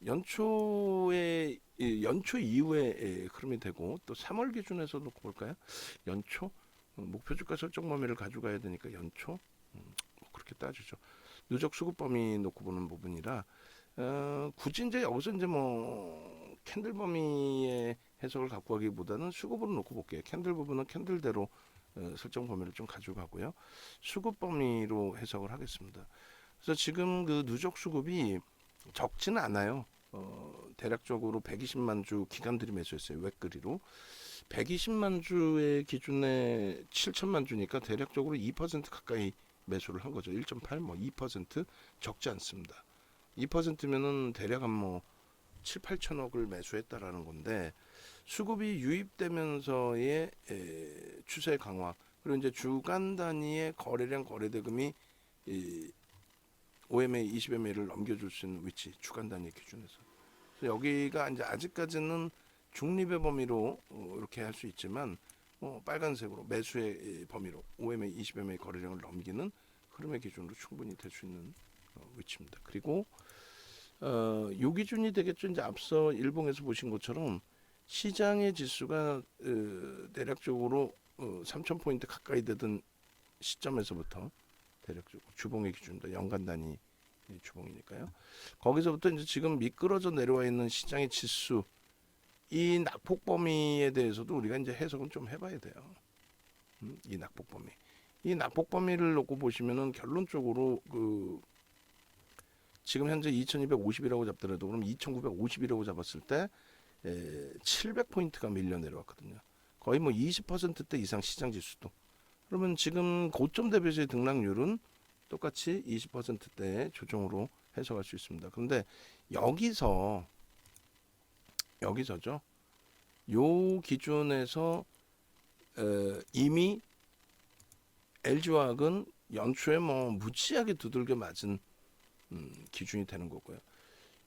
연초 이후에 흐름이 되고 또 3월 기준에서 놓고 볼까요? 연초 목표 주가 설정 범위를 가져가야 되니까 연초 뭐 그렇게 따지죠. 누적 수급 범위 놓고 보는 부분이라 굳이 이제 여기서 이제 뭐 캔들 범위의 해석을 갖고 가기보다는 수급으로 놓고 볼게요. 캔들 부분은 캔들대로 설정 범위를 좀 가져가고요. 수급 범위로 해석을 하겠습니다. 그래서 지금 그 누적 수급이 적지는 않아요. 대략적으로 120만 주 기관들이 매수했어요. 웹그리로 120만 주의 기준에 7천만 주니까 대략적으로 2% 가까이 매수를 한 거죠. 1.8, 뭐 2% 적지 않습니다. 2%면은 대략 한 뭐 7, 8천억을 매수했다라는 건데 수급이 유입되면서의 추세 강화 그리고 이제 주간 단위의 거래량 거래대금이 OMA 20MA를 넘겨줄 수 있는 위치 주간 단위 기준에서 그래서 여기가 이제 아직까지는 중립의 범위로 이렇게 할 수 있지만 빨간색으로 매수의 범위로 OMA 20MA 거래량을 넘기는 흐름의 기준으로 충분히 될 수 있는 위치입니다. 그리고 요 기준이 되겠죠. 이제 앞서 일봉에서 보신 것처럼 시장의 지수가 대략적으로 3,000포인트 가까이 되던 시점에서부터 대략적으로 주봉의 기준입니다. 연간 단위 주봉이니까요. 거기서부터 이제 지금 미끄러져 내려와 있는 시장의 지수 이 낙폭 범위에 대해서도 우리가 이제 해석은 좀 해봐야 돼요. 이 낙폭 범위. 이 낙폭 범위를 놓고 보시면은 결론적으로 그 지금 현재 2250이라고 잡더라도 그럼 2950이라고 잡았을 때 700포인트가 밀려 내려왔거든요. 거의 뭐 20%대 이상 시장 지수도. 그러면 지금 고점 대비해서의 등락률은 똑같이 20%대의 조정으로 해석할 수 있습니다. 그런데 여기서죠. 요 기준에서 이미 LG화학은 연초에 뭐 무지하게 두들겨 맞은 기준이 되는 거고요.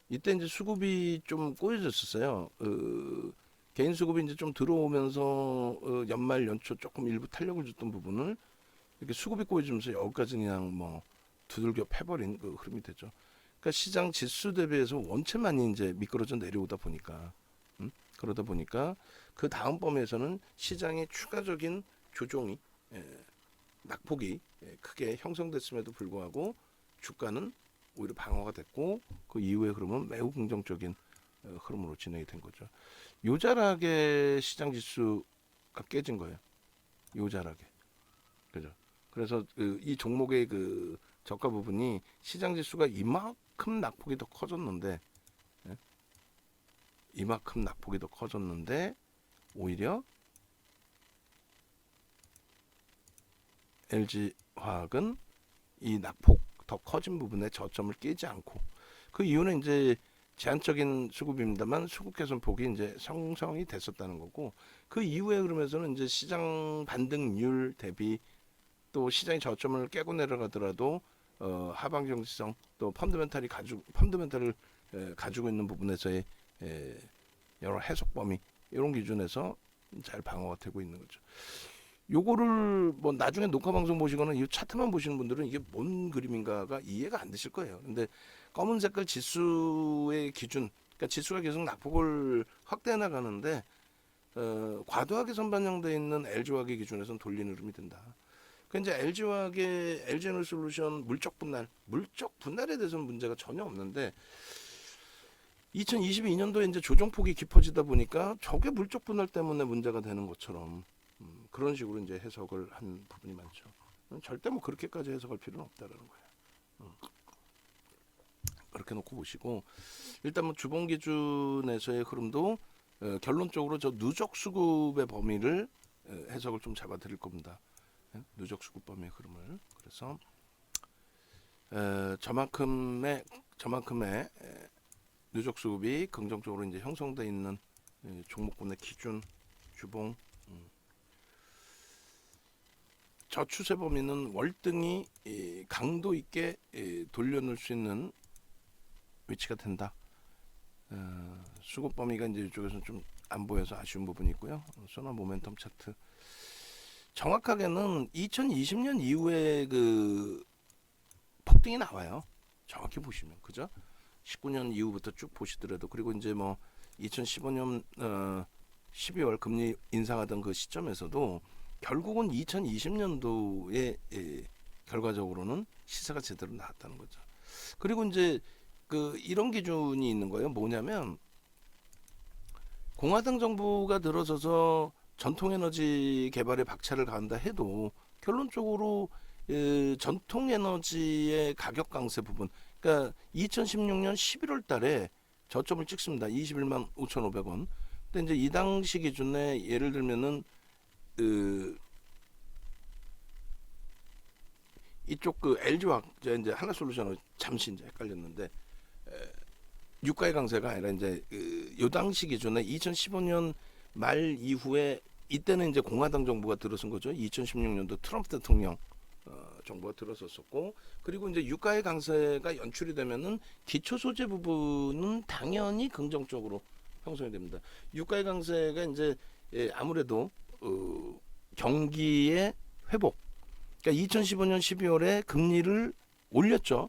이때 이제 수급이 좀 꼬여졌었어요. 개인 수급이 이제 좀 들어오면서 연말 연초 조금 일부 탄력을 줬던 부분을 이렇게 수급이 꼬여지면서 여기까지 그냥 뭐 두들겨 패버린 그 흐름이 되죠. 그러니까 시장 지수 대비해서 원체 많이 이제 미끄러져 내려오다 보니까 그러다 보니까 그 다음 범위에서는 시장의 추가적인 조정이 낙폭이 크게 형성됐음에도 불구하고 주가는 오히려 방어가 됐고 그 이후의 흐름은 매우 긍정적인 흐름으로 진행이 된 거죠. 요자락의 시장 지수가 깨진 거예요. 요자락에. 그죠? 그래서 이 종목의 그 저가 부분이 시장 지수가 이만큼 낙폭이 더 커졌는데 이만큼 낙폭이 더 커졌는데 오히려 LG화학은 이 낙폭 더 커진 부분에 저점을 깨지 않고 그 이유는 이제 제한적인 수급입니다만 수급 개선 폭이 이제 형성이 됐었다는 거고 그 이후에 그러면서는 이제 시장 반등률 대비 또 시장의 저점을 깨고 내려가더라도 하방 정지성 또 펀드멘탈을 가지고 있는 부분에서의 여러 해석 범위 이런 기준에서 잘 방어가 되고 있는 거죠. 요거를 뭐 나중에 녹화 방송 보시거나 이 차트만 보시는 분들은 이게 뭔 그림인가가 이해가 안 되실 거예요. 근데 검은 색깔 지수의 기준, 그러니까 지수가 계속 낙폭을 확대해 나가는데 과도하게 선반영되어 있는 LG화학의 기준에서는 돌리는 흐름이 된다. 그 이제 LG화학의 LG에너지솔루션 물적 분할에 대해서는 문제가 전혀 없는데 2022년도에 이제 조정폭이 깊어지다 보니까 저게 물적 분할 때문에 문제가 되는 것처럼 그런 식으로 이제 해석을 한 부분이 많죠. 절대 뭐 그렇게까지 해석할 필요는 없다라는 거예요. 그렇게 놓고 보시고 일단 뭐 주봉 기준에서의 흐름도 결론적으로 저 누적 수급의 범위를 해석을 좀 잡아드릴 겁니다. 누적 수급 범위의 흐름을 그래서 저만큼의 누적 수급이 긍정적으로 이제 형성돼 있는 종목군의 기준 주봉 저 추세 범위는 월등히 강도 있게 돌려놓을 수 있는 위치가 된다. 수급 범위가 이제 이쪽에서는 좀 안 보여서 아쉬운 부분이 있고요. 소나 모멘텀 차트 정확하게는 2020년 이후에 그 폭등이 나와요. 정확히 보시면 그죠? 19년 이후부터 쭉 보시더라도 그리고 이제 뭐 2015년 12월 금리 인상하던 그 시점에서도 결국은 2020년도에 결과적으로는 시세가 제대로 나왔다는 거죠. 그리고 이제 그 이런 기준이 있는 거예요. 뭐냐면 공화당 정부가 들어서서 전통에너지 개발에 박차를 가한다 해도 결론적으로 전통에너지의 가격 강세 부분, 그러니까 2016년 11월 달에 저점을 찍습니다. 21만 5,500원. 근데 이제 이 당시 기준에 예를 들면은 이쪽 LG화학 이제 하나솔루션을 잠시 이제 헷갈렸는데 유가의 강세가 아니라 이제 요 당시 기준에 2015년 말 이후에 이때는 이제 공화당 정부가 들어선 거죠. 2016년도 트럼프 대통령 정부가 들어섰었고, 그리고 이제 유가의 강세가 연출이 되면은 기초 소재 부분은 당연히 긍정적으로 형성이 됩니다. 유가의 강세가 이제 아무래도 경기의 회복. 그러니까 2015년 12월에 금리를 올렸죠.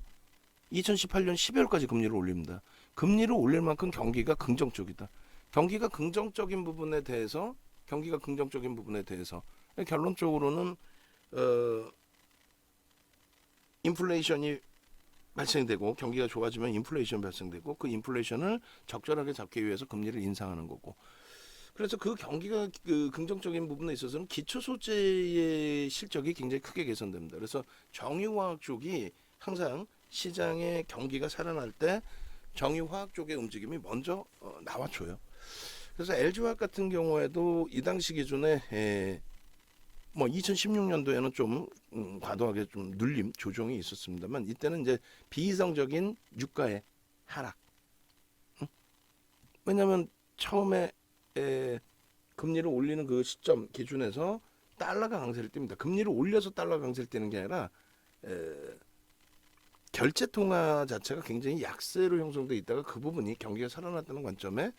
2018년 12월까지 금리를 올립니다. 금리를 올릴 만큼 경기가 긍정적이다. 경기가 긍정적인 부분에 대해서 결론적으로는 인플레이션이 발생되고, 경기가 좋아지면 인플레이션 발생되고, 그 인플레이션을 적절하게 잡기 위해서 금리를 인상하는 거고. 그래서 그 경기가 긍정적인 부분에 있어서는 기초 소재의 실적이 굉장히 크게 개선됩니다. 그래서 정유화학 쪽이 항상 시장의 경기가 살아날 때 정유화학 쪽의 움직임이 먼저 나와줘요. 그래서 LG화학 같은 경우에도 이 당시 기준에 뭐 2016년도에는 좀 과도하게 좀 눌림 조정이 있었습니다만, 이때는 이제 비이성적인 유가의 하락. 왜냐하면 처음에 금리를 올리는 그 시점 기준에서 달러가 강세를 띱니다. 금리를 올려서 달러가 강세를 띄는 게 아니라 결제 통화 자체가 굉장히 약세로 형성돼 있다가 그 부분이 경기가 살아났다는 관점에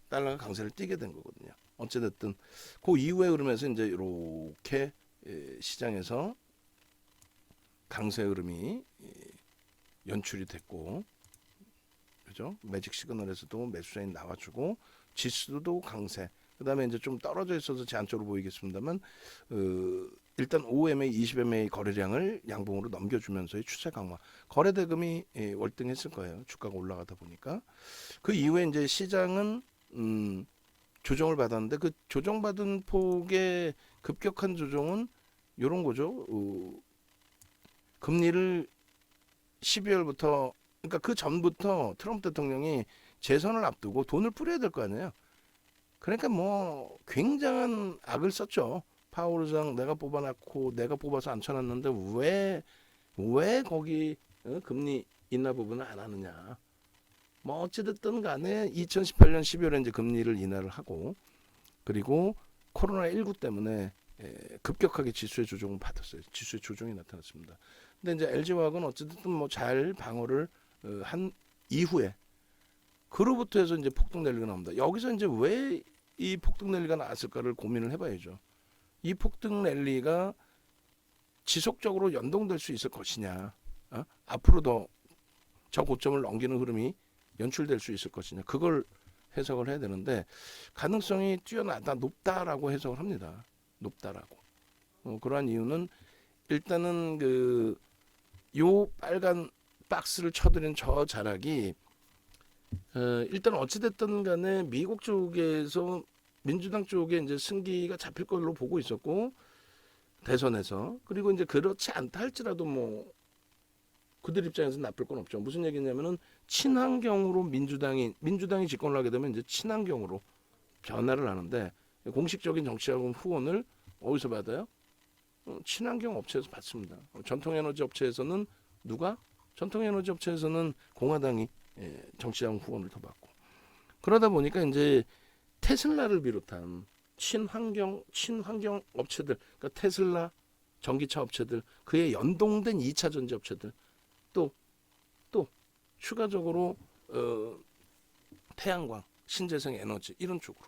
달러가 강세를 띄게 된 거거든요. 어찌됐든 그 이후에 흐름에서 이제 이렇게 시장에서 강세 흐름이 연출이 됐고, 그죠? 매직 시그널에서도 매수 사인 나와주고, 지수도 강세. 그다음에 이제 좀 떨어져 있어서 제한적으로 보이겠습니다만, 일단 5MA, 20MA 거래량을 양봉으로 넘겨주면서의 추세 강화. 거래 대금이 월등했을 거예요. 주가가 올라가다 보니까. 그 이후에 이제 시장은 조정을 받았는데, 그 조정받은 폭의 급격한 조정은 이런 거죠. 금리를 12월부터, 그러니까 그 전부터 트럼프 대통령이 재선을 앞두고 돈을 뿌려야 될 거 아니에요. 그러니까 뭐 굉장한 악을 썼죠. 파월 의장 내가 뽑아놨고 내가 뽑아서 앉혀놨는데 왜 거기 금리 인하 부분을 안 하느냐. 뭐 어찌됐든 간에 2018년 12월에 이제 금리를 인하를 하고, 그리고 코로나19 때문에 급격하게 지수의 조정을 받았어요. 지수의 조정이 나타났습니다. 근데 이제 LG화학은 어찌됐든 뭐 잘 방어를 한 이후에, 그로부터 해서 이제 폭등 랠리가 나옵니다. 여기서 이제 왜 이 폭등 랠리가 나왔을까를 고민을 해봐야죠. 이 폭등 랠리가 지속적으로 연동될 수 있을 것이냐, 앞으로 더 저 고점을 넘기는 흐름이 연출될 수 있을 것이냐, 그걸 해석을 해야 되는데, 가능성이 뛰어나다, 높다라고 해석을 합니다. 높다라고. 그러한 이유는 일단은 요 빨간 박스를 쳐드린 저 자락이 일단 어찌됐든 간에 미국 쪽에서 민주당 쪽에 이제 승기가 잡힐 걸로 보고 있었고, 대선에서. 그리고 이제 그렇지 않다 할지라도 뭐 그들 입장에서 나쁠 건 없죠. 무슨 얘기냐면은 친환경으로 민주당이 집권을 하게 되면 이제 친환경으로 변화를 하는데, 공식적인 정치자금 후원을 어디서 받아요? 친환경 업체에서 받습니다. 전통에너지 업체에서는 전통에너지 업체에서는 공화당이 정치자금 후원을 더 받고, 그러다 보니까 이제 테슬라를 비롯한 친환경 업체들, 그러니까 테슬라, 전기차 업체들, 그에 연동된 2차 전지 업체들, 또 추가적으로 태양광, 신재생 에너지, 이런 쪽으로.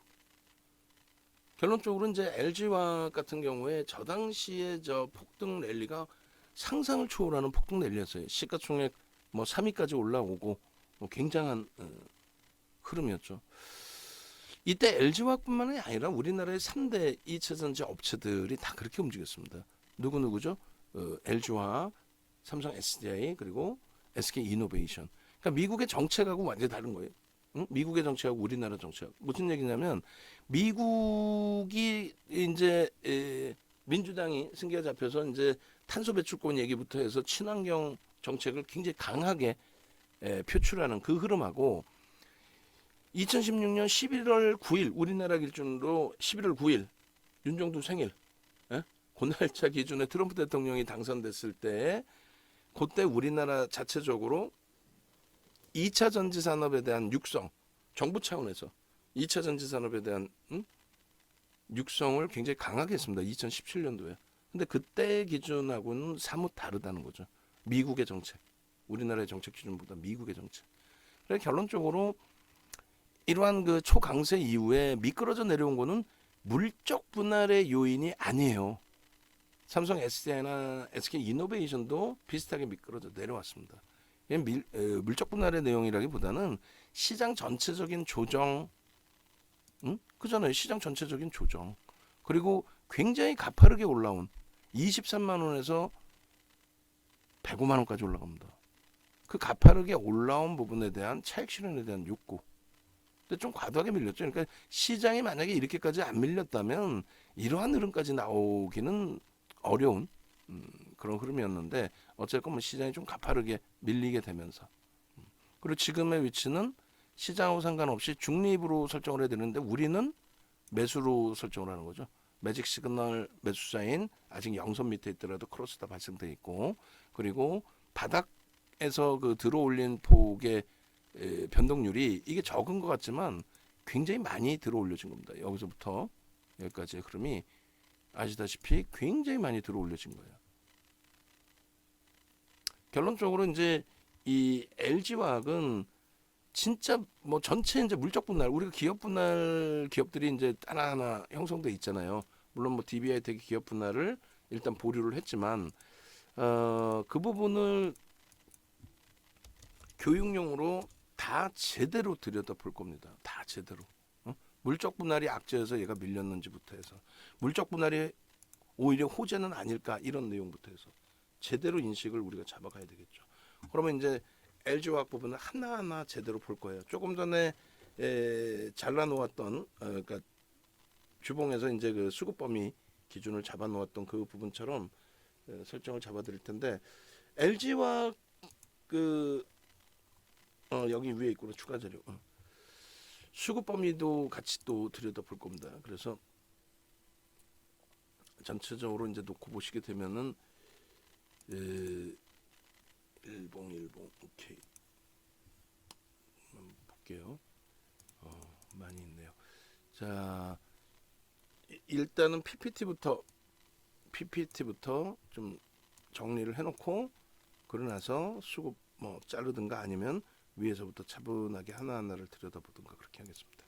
결론적으로 이제 LG화학 같은 경우에 저 당시에 저 폭등 랠리가 상상을 초월하는 폭등 랠리였어요. 시가총액 뭐 3위까지 올라오고 굉장한 흐름이었죠. 이때 LG화학뿐만이 아니라 우리나라의 3대 2차전지 업체들이 다 그렇게 움직였습니다. 누구죠? LG화학, 삼성 SDI, 그리고 SK이노베이션. 그러니까 미국의 정책하고 완전히 다른 거예요. 응? 미국의 정책하고 우리나라 정책 무슨 얘기냐면 미국이 이제 민주당이 승계가 잡혀서 이제 탄소 배출권 얘기부터 해서 친환경 정책을 굉장히 강하게 표출하는 그 흐름하고 2016년 11월 9일 우리나라 기준으로 11월 9일 윤종두 생일 그 날짜 기준에 트럼프 대통령이 당선됐을 때 그때 우리나라 자체적으로 2차 전지 산업에 대한 육성 정부 차원에서 2차 전지 산업에 대한 육성을 굉장히 강하게 했습니다. 2017년도에. 근데 그때 기준하고는 사뭇 다르다는 거죠. 미국의 정책. 우리나라의 정책 기준보다 미국의 정책. 그래서 결론적으로 이러한 그 초강세 이후에 미끄러져 내려온 거는 물적 분할의 요인이 아니에요. 삼성 SDI나 SK 이노베이션도 비슷하게 미끄러져 내려왔습니다. 물적 분할의 내용이라기보다는 시장 전체적인 조정, 그잖아요. 시장 전체적인 조정. 그리고 굉장히 가파르게 올라온 23만 원에서 105만 원까지 올라갑니다. 그 가파르게 올라온 부분에 대한 차익 실현에 대한 욕구. 근데 좀 과도하게 밀렸죠. 그러니까 시장이 만약에 이렇게까지 안 밀렸다면 이러한 흐름까지 나오기는 어려운 그런 흐름이었는데 어쨌건 뭐 시장이 좀 가파르게 밀리게 되면서 그리고 지금의 위치는 시장하고 상관없이 중립으로 설정을 해야 되는데 우리는 매수로 설정을 하는 거죠. 매직 시그널 매수자인 아직 영선 밑에 있더라도 크로스가 발생돼 있고 그리고 바닥에서 그 들어올린 폭의 변동률이 이게 적은 것 같지만 굉장히 많이 들어올려진 겁니다. 여기서부터 여기까지의 흐름이 아시다시피 굉장히 많이 들어올려진 거예요. 결론적으로 이제 이 LG화학은 진짜 뭐 전체 이제 물적 분할 우리가 기업 분할 기업들이 이제 하나하나 형성돼 있잖아요. 물론 뭐 DB하이텍이 기업 분할을 일단 보류를 했지만 그 부분을 교육용으로 다 제대로 들여다볼 겁니다. 다 제대로. 물적 분할이 악재여서 얘가 밀렸는지부터 해서 물적 분할이 오히려 호재는 아닐까 이런 내용부터 해서 제대로 인식을 우리가 잡아가야 되겠죠. 그러면 이제 LG화학 부분을 하나하나 제대로 볼 거예요. 조금 전에 잘라놓았던 그러니까 주봉에서 이제 그 수급 범위 기준을 잡아놓았던 그 부분처럼 설정을 잡아드릴 텐데 LG화학 그 여기 위에 있고 추가 자료 수급 범위도 같이 또 들여다볼 겁니다. 그래서 전체적으로 이제 놓고 보시게 되면은 일봉 오케이 한번 볼게요. 많이 있네요. 자 일단은 PPT부터 좀 정리를 해놓고 그러고 나서 수급 뭐 자르든가 아니면 위에서부터 차분하게 하나하나를 들여다보든가 그렇게 하겠습니다.